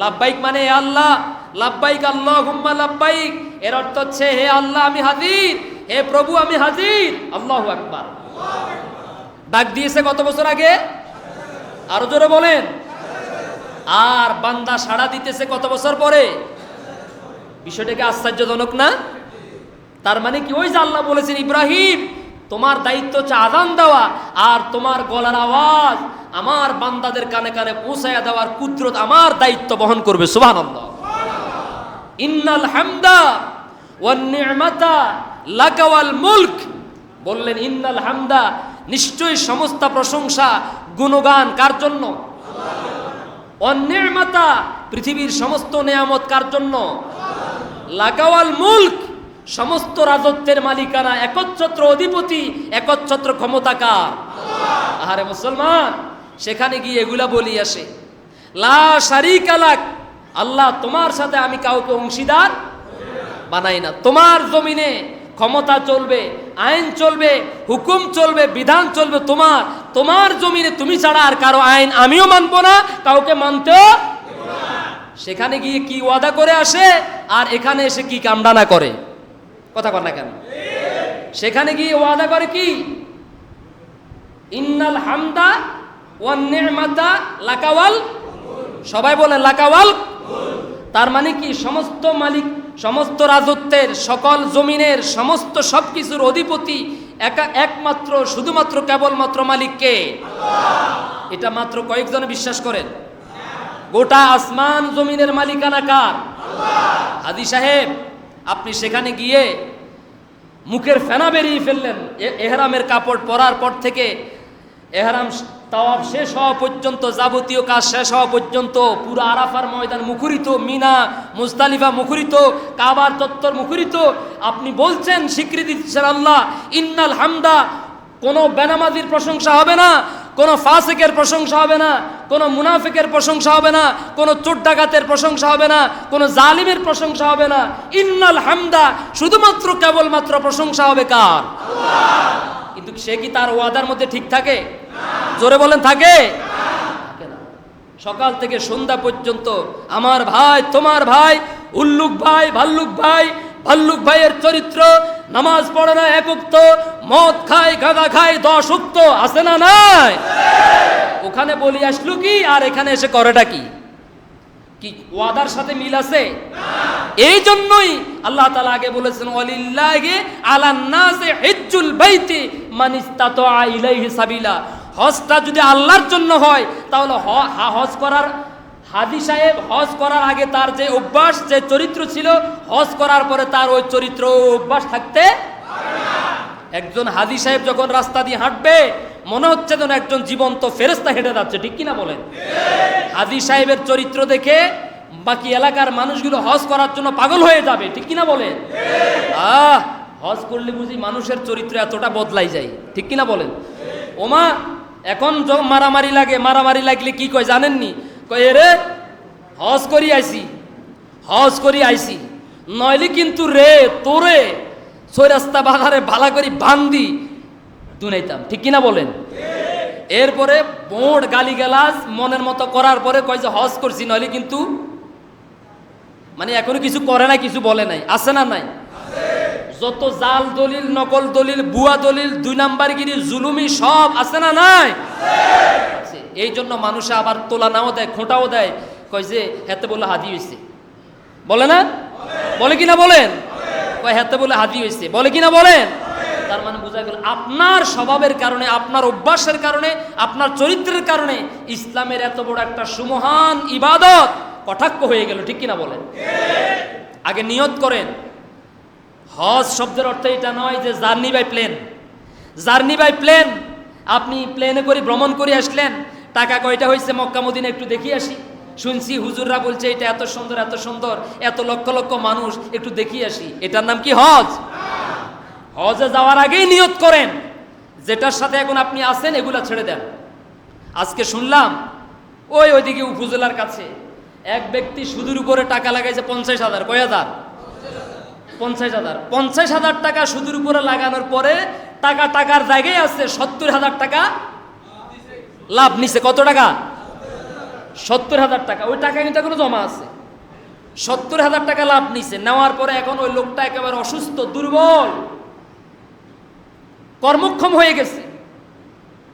লাব্বাইক মানে হে আল্লাহ, লাব্বাইক আল্লাহুম্মা লাব্বাইক, এর অর্থ হচ্ছে হে আল্লাহ আমি হাজির, হে প্রভু আমি হাজির। আল্লাহু আকবার। ডাক দিয়েছে কত বছর আগে? আরো জোরে বলেন। আর বান্দা সাড়া দিতেছে কত বছর পরে? বিষয়টাকে আশ্চর্যজনক না? তার মানে কি, ওই যে আল্লাহ বলেছেন ইব্রাহিম তোমার দায়িত্ব হচ্ছে আযান দেওয়া, আর তোমার গলার আওয়াজ আমার বান্দাদের কানে কানে পৌঁছায়া দেওয়ার কুদরত আমার দায়িত্ব বহন করবে। সুবহানাল্লাহ। ইন্নাল হামদা ওয়ান নি'মাতা লাকা ওয়াল মুলক, বললেন ইন্নাল হামদা, নিশ্চয়ই সমস্ত প্রশংসা গুণগান কার জন্য? ওয়ান নি'মাতা, পৃথিবীর সমস্ত নিয়ামত কার জন্য? লাকা ওয়াল মুলক, সমস্ত রাজত্বের মালিকানা, একচ্ছত্র অধিপতি, একচ্ছত্র ক্ষমতাকার। আরে মুসলমান, সেখানে গিয়ে এগুলা বলি আসে, লা শারীকা লাক, আল্লাহ তোমার সাথে আমি কাউকে অংশীদার বানাই না। তোমার জমিনে ক্ষমতা চলবে, আইন চলবে, হুকুম চলবে, বিধান চলবে তোমার। তোমার জমিনে তুমি ছাড়া আর কারো আইন আমিও মানবো না, কাউকে মানতেও। সেখানে গিয়ে কি ওয়াদা করে আসে, আর এখানে এসে কি কামডানা করে? কথা কর না কেন? সেখানে গিয়ে ওয়াদা করে কি? ইন্নাল হামদা ওয়ান নি'মাতা লাকা ওয়াল, সবাই বলে লাকা ওয়াল। তার মানে কি, সমস্ত মালিক, সমস্ত রাজত্বের, সকল জমিনের, সমস্ত সবকিছুর অধিপতি একমাত্র, শুধুমাত্র, কেবলমাত্র মালিক কে? আল্লাহ। এটা মাত্র কয়েকজনে বিশ্বাস করেন? গোটা আসমান জমিনের মালিকানা কার? আল্লাহ। হাদি সাহেব, আপনি সেখানে গিয়ে মুখের ফেনা বেরিয়ে ফেললেন, এহরামের কাপড় পরার পর থেকে এহরাম তাওয়াফ শেষ হওয়া পর্যন্ত, যাবতীয় কাজ শেষ হওয়া পর্যন্ত পুরো আরাফার ময়দান মুখরিত, মিনা মুজদালিফা মুখরিত, কাবার চত্বর মুখরিত। আপনি বলছেন, স্বীকৃতি দিচ্ছেন আল্লাহ ইন্নাল হামদা, কোনো বেনামাজির প্রশংসা হবে না, কোনো ফাসিকের প্রশংসা হবে না, কোনো মুনাফিকের প্রশংসা হবে না, কোনো চোর ডাকাতের প্রশংসা হবে না, কোনো জালিমের প্রশংসা হবে না। ইন্নাল হামদা, শুধুমাত্র কেবলমাত্র প্রশংসা হবে কার? আল্লাহ। কিন্তু সে কি তার ওয়াদার মধ্যে ঠিক থাকে? জোরে বলেন, থাকে? থাকে না। সকাল থেকে সন্ধ্যা পর্যন্ত আমার ভাই, তোমার ভাই, উল্লুক ভাই, ভাল্লুক ভাই, ভাল্লুক ভাইয়ের চরিত্র, নামাজ পড়ে না 1 ওয়াক্ত, মদ খায়, গাঁজা খায় 10 ওয়াক্ত, আছে না নাই? ওখানে বলি আসলো কি, আর এখানে এসে করেটা কি? কি ওয়াদার সাথে মিল আছে? এই জন্যই আল্লাহ তাআলা আগে বলেছেন, ওয়ালিল্লাহি আলান নাসি হিজ্জুল বাইতি মান ইসতাতা ইলাইহি সাবিলা। হজটা যদি আল্লাহর জন্য হয়, তাহলে হজ করার, হাজি সাহেব হজ করার আগে তার যে অভ্যাস, যে চরিত্র ছিল, হজ করার পরে তার ওই চরিত্র অভ্যাস থাকতে পারে না। একজন হাজি সাহেব যখন রাস্তা দিয়ে হাঁটবে, মনে হচ্ছে যেন একজন জীবন্ত ফেরেশতা হেঁটে যাচ্ছে, ঠিক কিনা বলেন? হাজি সাহেবের চরিত্র দেখে বাকি এলাকার মানুষগুলো হজ করার জন্য পাগল হয়ে যাবে, ঠিক কিনা বলেন? হজ করলে বুঝি মানুষের চরিত্র এতটা বদলাই যায়, ঠিক কিনা বলেন? ওমা এখন মারামারি লাগে, মারামারি লাগলে কি কয় জানেননি? কয় রে হজ করি আইছি, হজ করি আইছি, নইলে কিন্তু রে তোরে রাস্তা বাজারে ভালা করি বান্দি দুনাইতাম, ঠিক কিনা বলেন? এরপরে বোর্ড গালিগালাজ মনের মতো করার পরে কয় যে হজ করছি, নইলে কিন্তু মানে এখনো কিছু করে নাই, কিছু বলে নাই, আছে না নাই? যত জাল দলিল, নকল দলিল, বুয়া দলিল, 2 নাম্বারগিরি, জুলুমি সব আছে না নাই? এই জন্য মানুষে আবার তোলা নাও দেয়, খোঁটাও দেয়, কয় যে হেতে বলে হাদি হয়েছে, বলে না? বলে কিনা বলেন? কয় হেতে বলে হাদি হয়েছে, বলে কিনা বলেন? তার মানে বোঝা গেল আপনার স্বভাবের কারণে, আপনার অভ্যাসের কারণে, আপনার চরিত্রের কারণে ইসলামের এত বড় একটা সুমহান ইবাদত কটাক্ষ হয়ে গেল, ঠিক কিনা বলেন? আগে নিয়ত করেন। হজ শব্দের অর্থ এটা নয় যে journey by plane. Journey by plane, আপনি প্লেনে করে ভ্রমণ করে আসলেন, টাকা কয়টা হয়েছে মক্কা মদিনা একটু দেখিয়ে আসি, শুনছি হুজুররা বলছে এটা এত সুন্দর, এত সুন্দর, এত লক্ষ লক্ষ মানুষ, একটু দেখিয়ে আসি, এটার নাম কি হজ? হজে যাওয়ার আগেই নিয়ত করেন যেটার সাথে এখন আপনি আছেন এগুলা ছেড়ে দেন। আজকে শুনলাম ওইদিকে উপজেলার কাছে এক ব্যক্তি সুদের উপরে টাকা লাগাইছে 50,000, কয় হাজার? 50,000। 50,000 টাকা সুদের উপরে লাগানোর পরে টাকার জায়গায় আছে 70,000 টাকা লাভ নিছে। কত টাকা? 70,000 টাকা। ওই টাকা কিন্তু এখনো জমা আছে। 70,000 টাকা লাভ নিছে। নেওয়ার পরে এখন ওই লোকটা একেবারে অসুস্থ, দুর্বল, কর্মক্ষম হয়ে গেছে।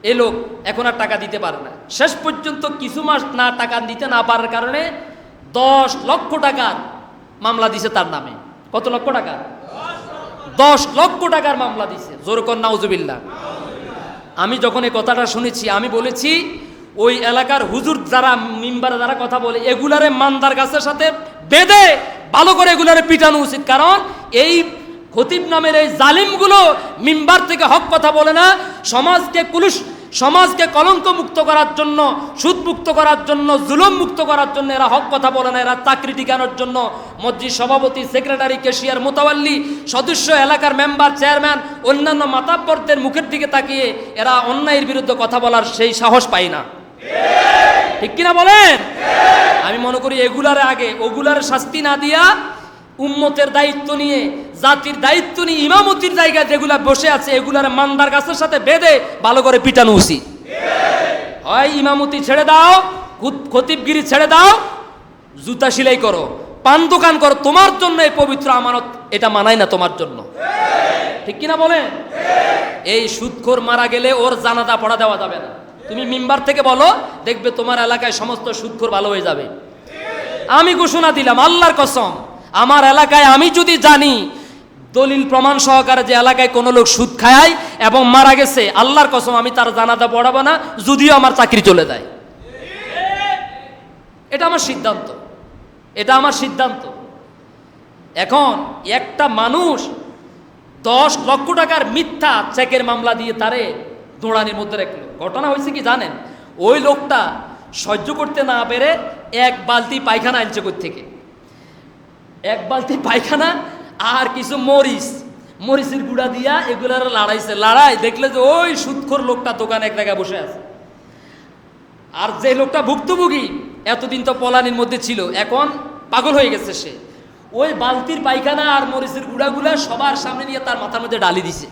এই লোক এখন আর টাকা দিতে পারে না। শেষ পর্যন্ত কিছু মাস না টাকা দিতে না পারার কারণে 10 লক্ষ টাকার মামলা দিছে তার নামে। কত লক্ষ টাকা? 10 লক্ষ টাকার মামলা দিছে। জোরকর নাউজুবিল্লাহ। আমি যখন এই কথাটা শুনেছি আমি বলেছি ওই এলাকার হুজুর যারা মিম্বারে যারা কথা বলে এগুলারে মান্দার গাছের সাথে বেঁধে ভালো করে এগুলারে পিটানো উচিত। কারণ এই খতিব নামের এই জালিমগুলো মিম্বার থেকে হক কথা বলে না, সমাজকে কলঙ্ক মুক্ত করার জন্য, সুদ মুক্ত করার জন্য, জুলুম মুক্ত করার জন্য এরা হক কথা বলে না। এরা চাকরি টিকানোর জন্য মসজিদ সভাপতি, সেক্রেটারি, ক্যাশিয়ার, মোতাওয়াল্লি, সদস্য, এলাকার মেম্বার, চেয়ারম্যান, অন্যান্য মাতাব্বরদের মুখের দিকে তাকিয়ে এরা অন্যায়ের বিরুদ্ধে কথা বলার সেই সাহস পায় না, ঠিক কিনা বলেন? আমি মনে করি এগুলারে আগে ওগুলার শাস্তি না দিয়া উম্মতের দায়িত্ব নিয়ে, জাতির দায়িত্ব নিয়ে ইমামতির জায়গায় যেগুলা বসে আছে এগুলার মান্দার গাছের সাথে বেঁধে ভালো করে পিটানো উচিত। হয় ইমামতি ছেড়ে দাও, খতিবগিরি ছেড়ে দাও, জুতা সেলাই করো, পান দোকান করো, তোমার জন্য এই পবিত্র আমানত এটা মানায় না তোমার জন্য, ঠিক কিনা বলেন? এই সুদখোর মারা গেলে ওর জানাজা পড়া দেওয়া যাবে না। তুমি মিম্বার থেকে বলো, দেখবে তোমার এলাকায় সমস্ত সুদখোর ভালো হয়ে যাবে। আমি ঘোষণা দিলাম আল্লাহর কসম, আমার এলাকায় আমি যদি জানি দলিল প্রমাণ সহকারে যে এলাকায় কোনো লোক সুদ খায় এবং মারা গেছে, আল্লাহর কসম আমি তার জানাজা পড়াবো না, যদিও আমার চাকরি চলে যায়। এটা আমার সিদ্ধান্ত, এটা আমার সিদ্ধান্ত। এখন একটা মানুষ 10 লক্ষ টাকার মিথ্যা চেকের মামলা দিয়ে তারে দোড়ানির মধ্যে রাখলো। ঘটনা হয়েছে কি জানেন? ওই লোকটা সহ্য করতে না পেরে 1 বালতি পায়খানা আনছে কই থেকে, 1 বালতি পায়খানা আর কিছু মরিচের গুঁড়া দিয়া এগুলার লাড়াইছে। লাড়াই দেখলে যে ওই সুদখোর লোকটা দোকানে এক জায়গায় বসে আছে। আর যে লোকটা ভুক্তভোগী এতদিন তো পলানির মধ্যে ছিল, এখন পাগল হয়ে গেছে সে। ওই বালতির পায়খানা আর মরিচের গুঁড়াগুলা সবার সামনে নিয়ে তার মাথার মধ্যে ডালি দিছে।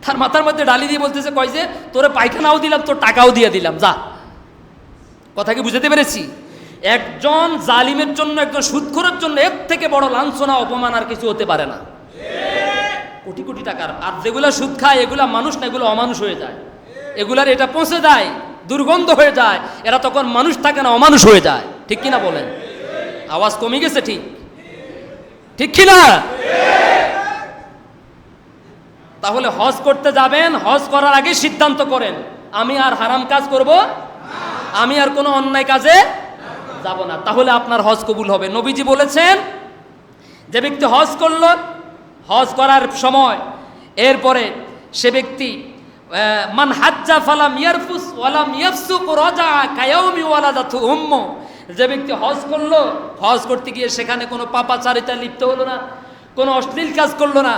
তার মাথার মধ্যে ডালি দিয়ে বলতেছে, কয় যে তোরে পায়খানাও দিলাম, তোর টাকাও দিয়ে দিলাম, যা। কথা কি বুঝাতে পেরেছি? একজন জালিমের জন্য, একজন সুদখোরের জন্য এর থেকে বড় লাঞ্ছনা অপমান আর কিছু হতে পারে না। কোটি কোটি টাকার। আর যেগুলা সুদ খায় এগুলা মানুষ না, এগুলো অমানুষ হয়ে যায়। এগুলার এটা পৌঁছে যায়, দুর্গন্ধ হয়ে যায়, এরা তখন মানুষ থাকে না, অমানুষ হয়ে যায়, ঠিক কিনা বলেন? আওয়াজ কমে গেছে, ঠিক ঠিক কিনা? তাহলে হজ করতে যাবেন, হজ করার আগে সিদ্ধান্ত করেন আমি আর হারাম কাজ করব, আমি আর কোনো অন্যায় কাজে যাব না। তাহলে আপনার হজ কবুল হবে। নবীজি বলেছেন, যে ব্যক্তি হজ করল, হজ করার সময় এরপরে সে ব্যক্তি মান হাজ্জা ফালাম ইয়ারফুস ওয়ালাম ইয়াফসুক রাজা কায়াউমি ওয়ালাদাতু উম্মু, যে ব্যক্তি হজ করলো, হজ করতে গিয়ে সেখানে কোনো পাপাচারিতা লিপ্ত হলো না, কোনো অশ্লীল কাজ করলো না,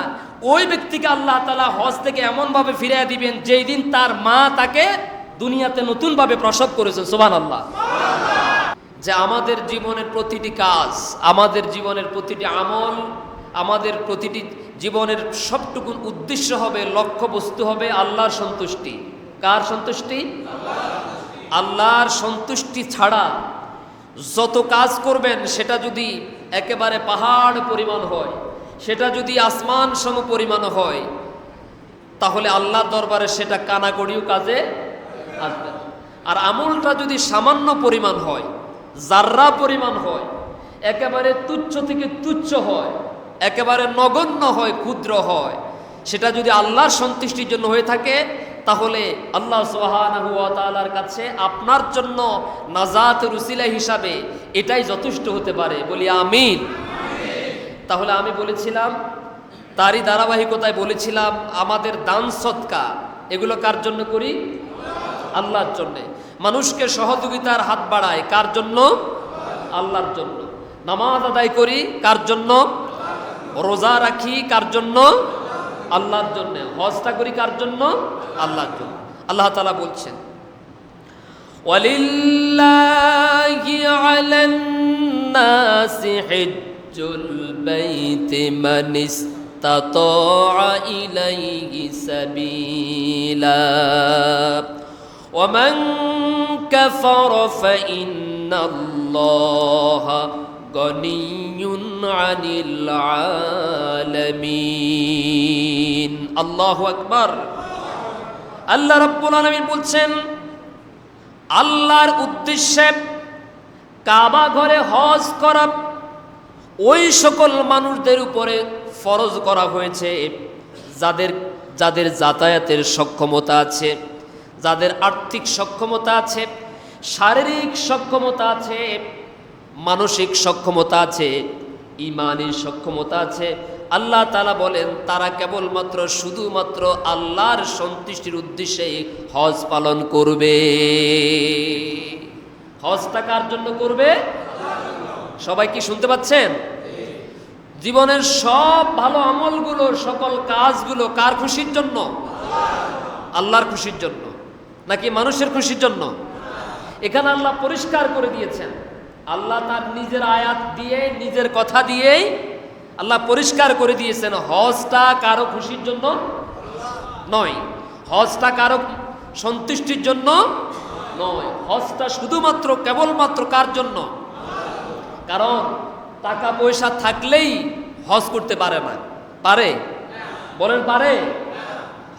ওই ব্যক্তিকে আল্লাহ তাআলা হজ থেকে এমনভাবে ফিরিয়ে দিবেন যেই দিন তার মা তাকে দুনিয়াতে নতুনভাবে প্রসব করেছেন। সুবহানাল্লাহ। যে আমাদের জীবনের প্রতিটি কাজ, আমাদের জীবনের প্রতিটি আমল, আমাদের প্রতিটি জীবনের সবটুকু উদ্দেশ্য হবে, লক্ষ্যবস্তু হবে আল্লাহর সন্তুষ্টি। কার সন্তুষ্টি? আল্লাহর সন্তুষ্টি ছাড়া যত কাজ করবেন সেটা যদি একেবারে পাহাড় পরিমাণ হয়, সেটা যদি আসমান সম পরিমাণ হয়, তাহলে আল্লাহর দরবারে সেটা কানাকড়িও কাজে আসবে। আর আমলটা যদি সামান্য পরিমাণ হয়, জাররা পরিমাণ হয়, একেবারে তুচ্ছ থেকে তুচ্ছ হয়, একেবারে নগণ্য হয়, ক্ষুদ্র হয়, সেটা যদি আল্লাহর সন্তুষ্টির জন্য হয়ে থাকে, তাহলে আল্লাহ সুবহানাহু ওয়া তাআলার কাছে আপনার জন্য নাজাতের উসিলা হিসাবে এটাই যথেষ্ট হতে পারে। বলি আমিন। তাহলে আমি বলেছিলাম, তারই ধারাবাহিকতায় বলেছিলাম, আমাদের দান সদকা এগুলো কার জন্য করি? আল্লাহর জন্য। মানুষকে সহযোগিতার হাত বাড়ায় কার জন্য? আল্লাহর জন্য। নামাজ আদায় করি কার জন্য? রোজা রাখি কার জন্য? আল্লাহর জন্য। হজটা করি কার জন্য? আল্লাহর জন্য। আল্লাহ তাআলা বলছেন, ওয়ালিল্লাহি আলান নাসি হিজ্জুল বাইতি মান ইসতাতা ইলাইহি সাবিলা ওয়া মান কাফারা ফাইন্নাল্লাহা গনিয়্যুন আনিল আলামিন। আল্লাহু আকবার। আল্লাহ রাব্বুল আলামিন বলছেন, আল্লাহর উদ্দেশ্যে কাবা ঘরে হজ করা ওই সকল মানুষদের উপরে ফরজ করা হয়েছে যাদের যাতায়াতের সক্ষমতা আছে, যাদের আর্থিক সক্ষমতা আছে, শারীরিক সক্ষমতা আছে, মানসিক সক্ষমতা আছে, ঈমানী সক্ষমতা আছে। আল্লাহ তাআলা বলেন তারা কেবলমাত্র শুধুমাত্র আল্লাহর সন্তুষ্টির উদ্দেশ্যে হজ পালন করবে। হজটা কার জন্য করবে? সবাই কি শুনতে পাচ্ছেন? জীবনের সব ভালো আমলগুলো, সকল কাজগুলো কার খুশির জন্য? আল্লাহর খুশির জন্য নাকি মানুষের খুশির জন্য? এখানে আল্লাহ পরিষ্কার করে দিয়েছেন। আল্লাহ তার নিজের আয়াত দিয়ে, নিজের কথা দিয়েই আল্লাহ পরিষ্কার করে দিয়েছেন, হজটা কারো খুশির জন্য নয়, হজটা কারো সন্তুষ্টির জন্য নয়, হজটা শুধুমাত্র কেবলমাত্র কার জন্য? কারণ টাকা পয়সা থাকলেই হজ করতে পারে না। পারে? বলেন পারে?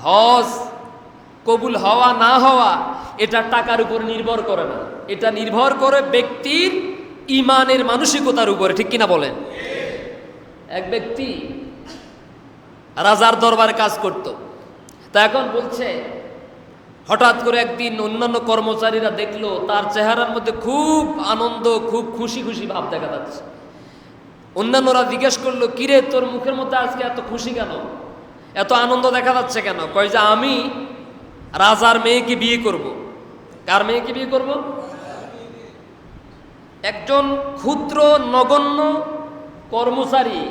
হজ কবুল হওয়া না হওয়া এটা টাকার উপর নির্ভর করে না, এটা নির্ভর করে ব্যক্তির ঈমানের মানসিকতার উপরে। ঠিক কিনা বলেন? এক ব্যক্তি রাজার দরবারে কাজ করত, তা এখন বলছে, হঠাৎ করে একদিন অন্যান্য কর্মচারীরা দেখলো তার চেহারার মধ্যে খুব আনন্দ, খুব খুশি খুশি ভাব দেখা যাচ্ছে। অন্যান্যরা জিজ্ঞেস করলো, কিরে তোর মুখের মধ্যে আজকে এত খুশি কেন, এত আনন্দ দেখা যাচ্ছে কেন? কয় যে আমি রাজার মেয়েকে বিয়ে করব। কার মেয়েকে বিয়ে করব? একজন ক্ষুদ্র নগণ্য কর্মচারী,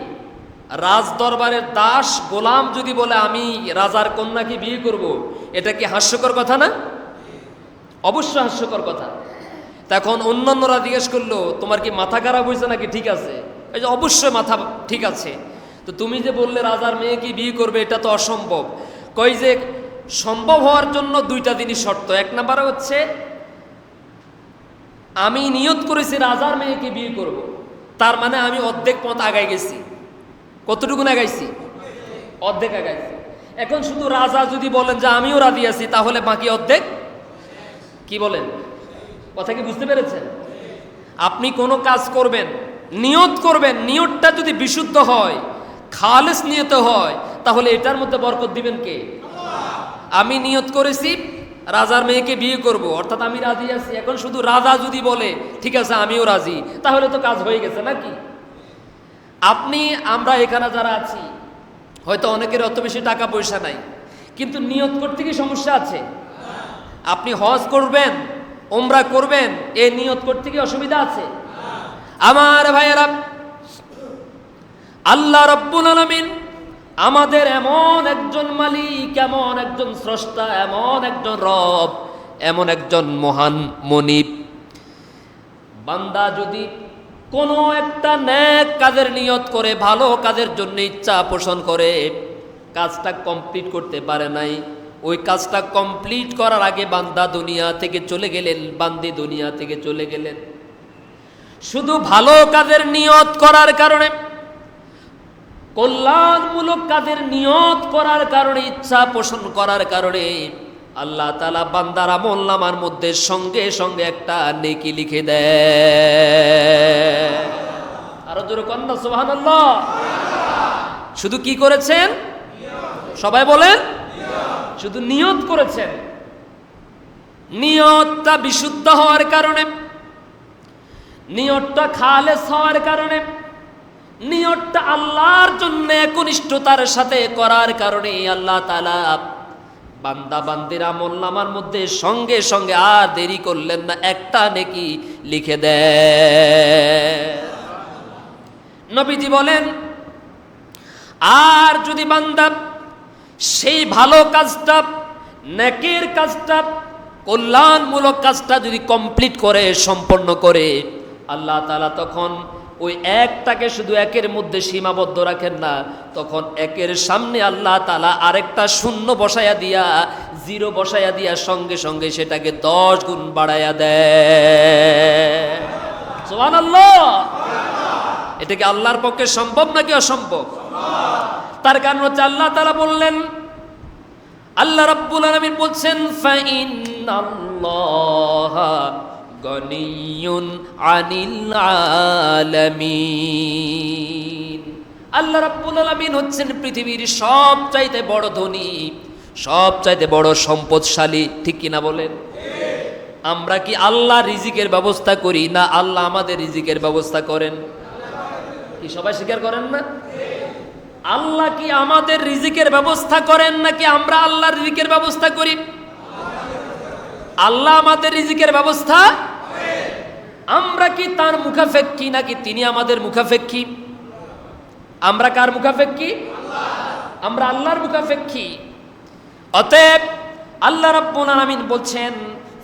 রাজ দরবারের দাস গোলাম যদি বলে আমি রাজার কন্যাকে বিয়ে করব, এটা কি হাস্যকর কথা না? অবশ্য হাস্যকর কথা। তখন অন্যান্যরা জিজ্ঞেস করলো, তোমার কি মাথা খারাপ হয়েছে নাকি ঠিক আছে? এই যে অবশ্যই মাথা ঠিক আছে। তো তুমি যে বললে রাজার মেয়েকে বিয়ে করবে, এটা তো অসম্ভব। কই যে সম্ভব হওয়ার জন্য দুইটা জিনিস শর্ত। এক নম্বরে হচ্ছে আমি নিয়ত করেছি রাজার মেয়েকে বিয়ে করব, তার মানে আমি অর্ধেক পথ আগাই গেছি। কতটুকু আগাইছি? অর্ধেক আগাইছি। এখন শুধু রাজা যদি বলেন যে আমিও রাজি আছি, তাহলে বাকি অর্ধেক কি বলেন? কথা কি বুঝতে পেরেছেন? আপনি কোনো কাজ করবেন, নিয়ত করবেন, নিয়তটা যদি বিশুদ্ধ হয়, খালেস নিয়ত হয়, তাহলে এটার মধ্যে বরকত দিবেন কে? আমি নিয়ত করেছি রাজার মেয়েকে বিয়ে করব, অর্থাৎ আমি রাজি আছি। এখন শুধু রাজা যদি বলে ঠিক আছে আমিও রাজি, তাহলে তো কাজ হয়ে গেছে নাকি? আপনি আমরা এখানে যারা আছি, হয়তো অনেকের অত বেশি টাকা পয়সা নাই, কিন্তু নিয়ত করতে কি সমস্যা আছে? আপনি হজ করবেন, ওমরা করবেন, এই নিয়ত করতে কি অসুবিধা আছে? আমার ভাইয়েরা, আল্লাহ রাব্বুল আলামিন আমাদের এমন একজন মালিক, এমন একজন স্রষ্টা, এমন একজন রব, এমন একজন মহান মনিব। বান্দা যদি কোনো একটা নেক কাজের নিয়ত করে, ভালো কাজের জন্য ইচ্ছা পোষণ করে, কাজটা কমপ্লিট করতে পারে নাই, ওই কাজটা কমপ্লিট করার আগে বান্দা দুনিয়া থেকে চলে গেলেন, বান্দি দুনিয়া থেকে চলে গেলেন। শুধু ভালো কাজের নিয়ত করার কারণে, কল্যাণমূলক কাজের নিয়ত করার কারণে, ইচ্ছা পোষণ করার কারণে আল্লাহ তাআলা বান্দার আমলনামার মধ্যে সঙ্গে সঙ্গে একটা নেকি লিখে দেয়। আরো জোরে কন্যা সুবহানাল্লাহ। শুধু কি করেছেন? সবাই বলেন, শুধু নিয়ত করেছেন। নিয়তটা বিশুদ্ধ হওয়ার কারণে, নিয়তটা খালেস হওয়ার কারণে, নিয়তটা আল্লাহর জন্য একনিষ্ঠতার সাথে করার কারণে আল্লাহ তাআলা বান্দা বান্দির আমলনামার মধ্যে সঙ্গে সঙ্গে আর দেরি করলেন না, একটা নেকি লিখে দেয়। নবীজি বলেন, আর যদি বান্দা সেই ভালো কাজটা, নেকির কাজটা, কল্যাণমূলক কাজটা যদি কমপ্লিট করে, সম্পন্ন করে, আল্লাহ তাআলা তখন ওই একটাকে শুধু একের মধ্যে সীমাবদ্ধ রাখেন না, তখন একের সামনে আল্লাহ তাআলা আরেকটা শূন্য বসায়া দিয়া, জিরো বসায়া দিয়া সঙ্গে সঙ্গে সেটাকে 10 গুণ বাড়ায়া দেয়। সুবহানাল্লাহ। এটা কি আল্লাহর পক্ষে সম্ভব নাকি অসম্ভব? তার কারণ হচ্ছে আল্লাহ তাআলা বললেন, আল্লাহ রাব্বুল আলামিন বলছেন, ফাইন্নাল্লাহা গনিয়্যুন আনিল আলামিন। আল্লাহ রাব্বুল আলামিন হচ্ছেন পৃথিবীর সবচাইতে বড় ধনী, সবচাইতে বড় সম্পদশালী। ঠিক কিনা বলেন? আমরা কি আল্লাহ রিজিকের ব্যবস্থা করি না আল্লাহ আমাদের রিজিকের ব্যবস্থা করেন? কি সবাই স্বীকার করেন না? আল্লাহ কি আমাদের রিজিকের ব্যবস্থা করেন নাকি আমরা আল্লাহর রিজিকের ব্যবস্থা করি? আল্লাহ আমাদের রিজিকের ব্যবস্থা। আমরা কি তার মুখাপেক্ষী নাকি তিনি আমাদের মুখাপেক্ষী? আমরা কার মুখাপেক্ষী? আমরা আল্লাহর মুখাপেক্ষী। অতএব আল্লাহ রাব্বুল আলামিন বলছেন,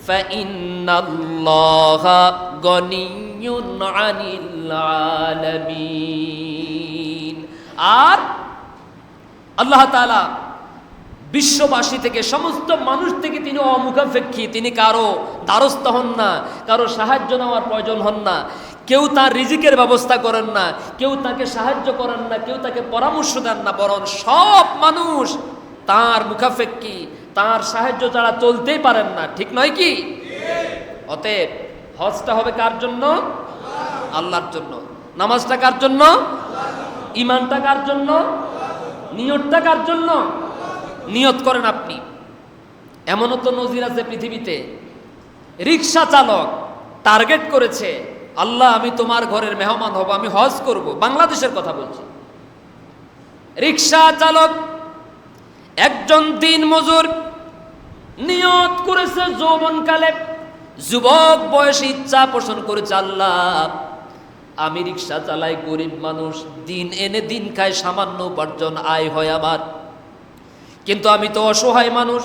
ফাইন্নাল্লাহা গনিয়্যুন আনিল আলামিন। আর আল্লাহ তাআলা বিশ্ববাসী থেকে, সমস্ত মানুষ থেকে তিনি অমুখাপেক্ষী। তিনি কারো দ্বারস্থ হন না, কারো সাহায্য নেওয়ার প্রয়োজন হন না, কেউ তার রিজিকের ব্যবস্থা করেন না, কেউ তাকে সাহায্য করেন না, কেউ তাকে পরামর্শ দেন না, বরং সব মানুষ তার মুখাপেক্ষী, তার সাহায্য ছাড়া চলতেই পারেন না। ঠিক নয় কি? অতএব হজটা হবে কার জন্য? আল্লাহর জন্য। নামাজটা কার জন্য? ঈমানটা কার জন্য? নিয়তটা কার জন্য? নিয়ত করেন আপনি। এমনও তো নজির আছে পৃথিবীতে, রিক্সা চালক টার্গেট করেছে, আল্লাহ আমি তোমার ঘরের মেহমান হব, আমি হজ করব। বাংলাদেশের কথা বলছি। রিক্সা চালক একজন দিন মজুর নিয়ত করেছে যৌবনকালে, যুবক বয়সে ইচ্ছা পোষণ করেছে, আল্লাহ আমি রিক্সা চালাই, গরিব মানুষ, দিন এনে দিন খাই, সামান্য উপার্জন আয় হয় আমার, কিন্তু আমি তো অসহায় মানুষ,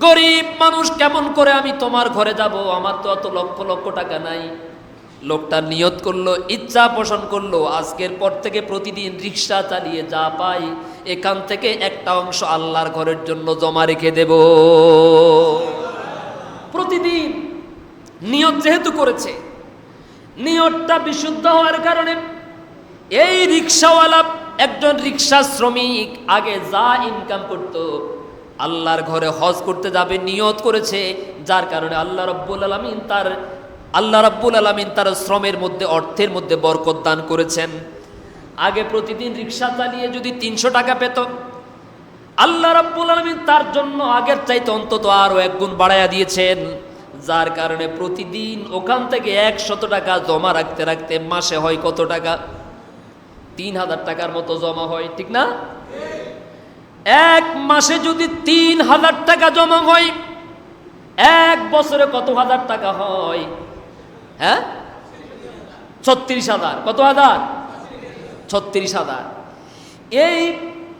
গরিব মানুষ, কেমন করে আমি তোমার ঘরে যাব? আমার তো অত লক্ষ লক্ষ টাকা নাই। লোকটা নিয়ত করলো, ইচ্ছা পোষণ করলো, আজকের পর থেকে প্রতিদিন রিক্সা চালিয়ে যা পাই এখান থেকে একটা অংশ আল্লাহর ঘরের জন্য জমা রেখে দেব। প্রতিদিন নিয়ত যেহেতু করেছে, নিয়তটা বিশুদ্ধ হওয়ার কারণে এই রিক্সাওয়ালা, একজন রিক্সা শ্রমিক, আগে যা ইনকাম করত আল্লাহর ঘরে হজ করতে যাবে নিয়ত করেছে, যার কারণে আল্লাহ রাব্বুল আলামিন তার শ্রমের মধ্যে, অর্থের মধ্যে বরকত দান করেছেন। আগে প্রতিদিন রিক্সা চালিয়ে যদি 300 টাকা পেত, আল্লাহ রাব্বুল আলামিন তার জন্য আগের চাইতে অন্তত আরো 1 গুণ বাড়াইয়া দিয়েছেন, যার কারণে প্রতিদিন ওখান থেকে 100 টাকা জমা রাখতে রাখতে মাসে হয় কত টাকা? 3000 টাকার মতো জমা হয়। ঠিক না? এক মাসে যদি 3000 টাকা জমা হয়, এক বছরে কত হাজার টাকা হয়? হ্যাঁ, 36,000। কত হাজার? 36,000। এই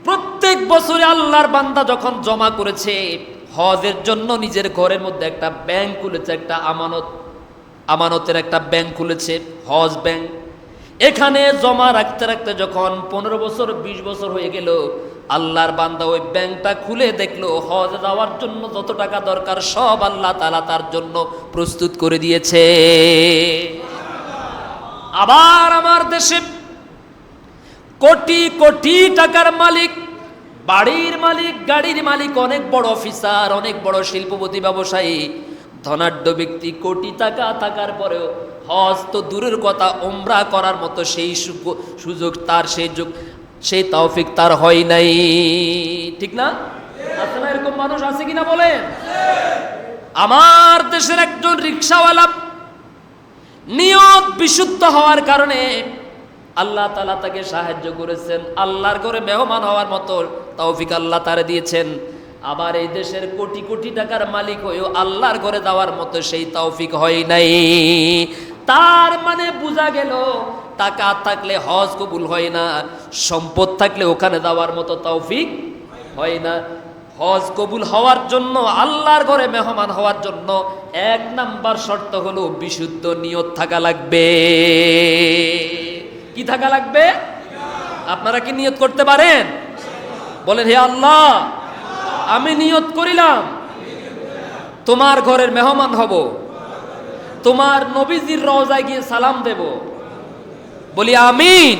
প্রত্যেক বছরে আল্লাহর বান্দা যখন জমা করেছে হজের জন্য, নিজের ঘরের মধ্যে একটা ব্যাংক খুলেছে, একটা আমানতের একটা ব্যাংক খুলেছে, হজ ব্যাংক। এখানে জমা রাখতে রাখতে যখন 15 বছর 20 বছর হয়ে গেল, আল্লাহর বান্দা ওই ব্যাংকটা খুলে দেখলো হজ যাওয়ার জন্য যত টাকা দরকার সব আল্লাহ তাআলা তার জন্য প্রস্তুত করে দিয়েছে। আবার আমার দেশে কোটি কোটি টাকার মালিক, বাড়ির মালিক, গাড়ির মালিক, অনেক বড় অফিসার, অনেক বড় শিল্পপতি, ব্যবসায়ী, ধনাঢ্য ব্যক্তি, কোটি টাকা থাকার পরেও হজ তো দূরের কথা, উমরা করার মতো সেই সুযোগ তার, সেই তৌফিক তার হয় নাই। ঠিক না? আছে না? এরকম মানুষ আছে কিনা বলেন? আমার দেশের একজন রিকশাওয়ালা নিয়ত বিশুদ্ধ হওয়ার কারণে আল্লাহ তাআলা তাকে সাহায্য করেছেন, আল্লাহর ঘরে মেহমান হওয়ার মতো তৌফিক আল্লাহ তারে দিয়েছেন। আবার এই দেশের কোটি কোটি টাকার মালিক হয়েও আল্লাহর ঘরে যাওয়ার মতো সেই তৌফিক হয় নাই। তার মানে বোঝা গেল টাকা থাকলে হজ কবুল হয় না, সম্পদ থাকলে ওখানে যাওয়ার মতো তৌফিক হয় না। হজ কবুল হওয়ার জন্য, আল্লাহর ঘরে মেহমান হওয়ার জন্য 1 নাম্বার শর্ত হলো বিশুদ্ধ নিয়ত থাকা লাগবে। কি থাকা লাগবে? আপনারা কি নিয়ত করতে পারেন? বলেন, হে আল্লাহ, আমি নিয়ত করিলাম তোমার ঘরের মেহমান হব, তোমার নবীজির রওজায় গিয়ে সালাম দেব। বলি আমিন।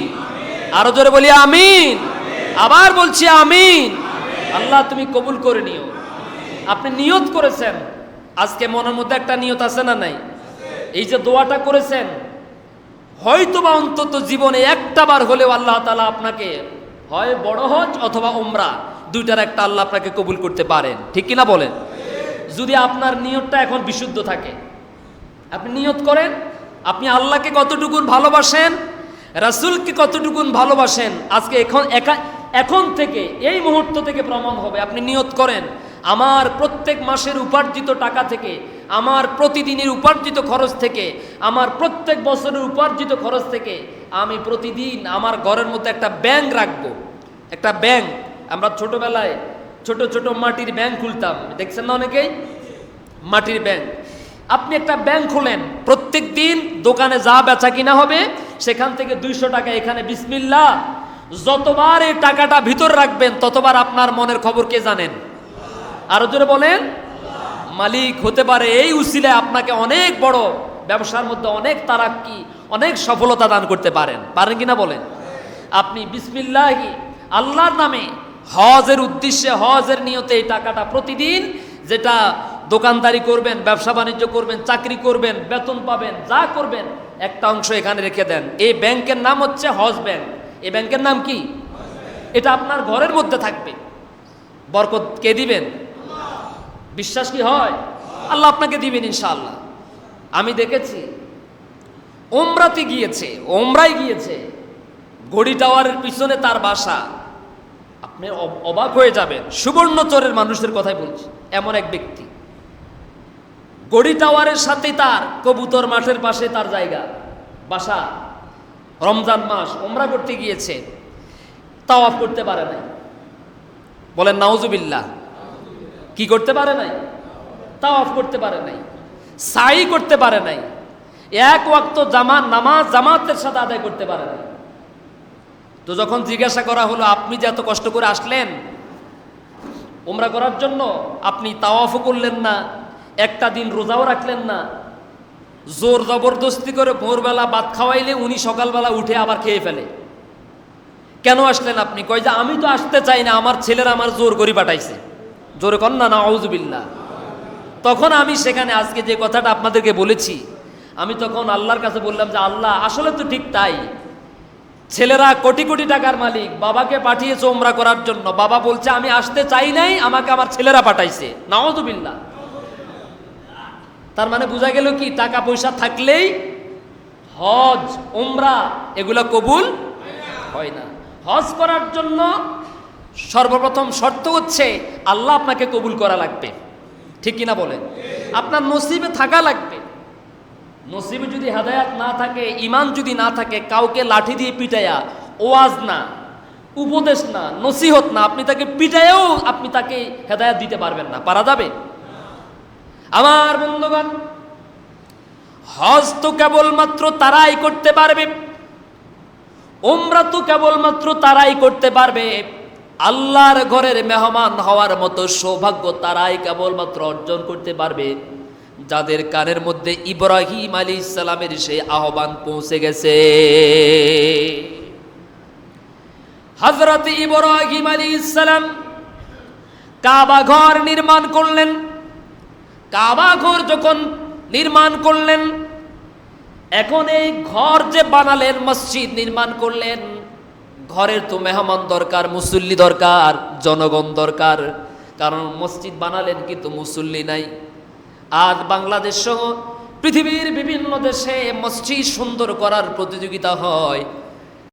আরো জোরে বলি আমিন। আবার বলছি আমিন। আল্লাহ তুমি কবুল করে নিও। আপনি নিয়ত করেছেন, আজকে মনের মধ্যে একটা নিয়ত আছে না নাই? এই যে দোয়াটা করেছেন, হয়তোবা অন্তত জীবনে একটা বার হলেও আল্লাহ তাআলা আপনাকে হয় বড় হজ অথবা উমরা, দুইটার একটা আল্লাহ আপনাকে কবুল করতে পারেন। ঠিক কিনা বলেন? যদি আপনার নিয়তটা এখন বিশুদ্ধ থাকে, আপনি নিয়ত করেন আপনি আল্লাহকে কতটুকুন ভালোবাসেন, রাসূলকে কতটুকুন ভালোবাসেন, আজকে এখন থেকে, এই মুহূর্ত থেকে প্রমাণ হবে। আপনি নিয়ত করেন, আমার প্রত্যেক মাসের উপার্জিত টাকা থেকে, আমার প্রতিদিনের উপার্জিত খরচ থেকে, আমার প্রত্যেক বছরের উপার্জিত খরচ থেকে আমি প্রতিদিন আমার ঘরের মধ্যে একটা ব্যাংক রাখবো। একটা ব্যাংক, আমরা ছোটবেলায় ছোট ছোট মাটির ব্যাংক খুলতাম, দেখছেন না অনেকেই? মাটির ব্যাংক। আপনি একটা ব্যাংক খোলেন, প্রত্যেক দিন দোকানে যা বেচা কিনা হবে সেখান থেকে 200 টাকা এখানে বিসমিল্লাহ, যতবার এই টাকাটা ভিতর রাখবেন ততবার আপনার মনের খবর কে জানেন? আরো জোরে বলেন, মালিক হতে পারে এই উসিলায় আপনাকে অনেক বড় ব্যবসার মধ্যে অনেক তারাক্কি, অনেক সফলতা দান করতে পারেন। পারেন কিনা বলেন? আপনি বিসমিল্লাহি, আল্লাহর নামে, হজের উদ্দেশ্যে, হজের নিয়তে এই টাকাটা প্রতিদিন, যেটা দোকানদারি করবেন, ব্যবসা বাণিজ্য করবেন, চাকরি করবেন, বেতন পাবেন, যা করবেন, একটা অংশ এখানে রেখে দেন। এই ব্যাংকের নাম হচ্ছে হজ ব্যাংক। এই ব্যাংকের নাম কি? এটা আপনার ঘরের মধ্যে থাকবে। বরকত কে দিবেন? বিশ্বাস কি হয়? আল্লাহ আপনাকে দিবেন ইনশাআল্লাহ। আমি দেখেছি উমরাতে গিয়েছে, উমরায় গিয়েছে, ঘড়ি টাওয়ারের পিছনে তার বাসা। আপনি অবাক হয়ে যাবেন, সুবর্ণচরের মানুষের কথাই বলছি। এমন এক ব্যক্তি, ঘড়ি টাওয়ারের সাথে তার কবুতর মাঠের পাশে তার জায়গা, বাসা। রমজান মাস উমরা করতে গিয়েছে, তাওয়াফ করতে পারে নাই। বলেন নাউজুবিল্লাহ। কি করতে পারে নাই? তাওয়াফ করতে পারে নাই, সাই করতে পারে নাই, এক ওয়াক্ত নামাজ জামাতের সাথে আদায় করতে পারে নাই। তো যখন জিজ্ঞাসা করা হলো, আপনি যে এত কষ্ট করে আসলেন উমরা করার জন্য, আপনি তাওয়াফও করলেন না, একটা দিন রোজাও রাখলেন না, জোর জবরদস্তি করে ভোরবেলা ভাত খাওয়াইলে উনি সকালবেলা উঠে আবার খেয়ে ফেলে, কেন আসলেন আপনি? কয় যে আমি তো আসতে চাই না, আমার ছেলেরা আমার জোর করে পাঠাইছে। জোরে কন না নাউজুবিল্লাহ। তখন আমি সেখানে আজকে যে কথাটা আপনাদেরকে বলেছি, আমি তখন আল্লাহর কাছে বললাম যে আল্লাহ, আসলে তো ঠিক তাই, ছেলেরা কোটি কোটি টাকার মালিক, বাবাকে পাঠিয়েছে উমরা করার জন্য, বাবা বলছে আমি আসতে চাই নাই, আমাকে আমার ছেলেরা পাঠাইছে। নাউজুবিল্লাহ। তার মানে বোঝা গেল কি, টাকা পয়সা থাকলেই হজ উমরা এগুলো কবুল হয় না। হজ করার জন্য সর্বপ্রথম শর্ত হচ্ছে আল্লাহ আপনাকে কবুল করা লাগবে। ঠিক কিনা বলেন? আপনার নসিবে থাকা লাগবে। নসিবে যদি হেদায়াত না থাকে, ইমান যদি না থাকে, কাউকে লাঠি দিয়ে পিটাইয়া, ওয়াজ না, উপদেশ না, নসিহত না, আপনি তাকে পিটায়েও আপনি তাকে হেদায়েত দিতে পারবেন না। পারা যাবে? আমার বন্ধুগণ, হজ তো কেবলমাত্র তারাই করতে পারবে, উমরা তো কেবলমাত্র তারাই করতে পারবে, আল্লাহর ঘরের মেহমান হওয়ার মতো সৌভাগ্য তারাই কেবলমাত্র অর্জন করতে পারবে যাদের কানের মধ্যে ইব্রাহিম আলাইহিস সালামের সেই আহ্বান পৌঁছে গেছে। হযরত ইব্রাহিম আলাইহিস সালাম কাবা ঘর নির্মাণ করলেন। কাবা ঘর যখন নির্মাণ করলেন, এখন এই ঘর যে বানালেন, মসজিদ নির্মাণ করলেন, ঘরের তো মেহমান দরকার, মুসল্লি দরকার, জনগণ দরকার। কারণ মসজিদ বানালেন কিন্তু মুসল্লি নাই। আজ বাংলাদেশ সহ পৃথিবীর বিভিন্ন দেশে মসজিদ সুন্দর করার প্রতিযোগিতা হয়,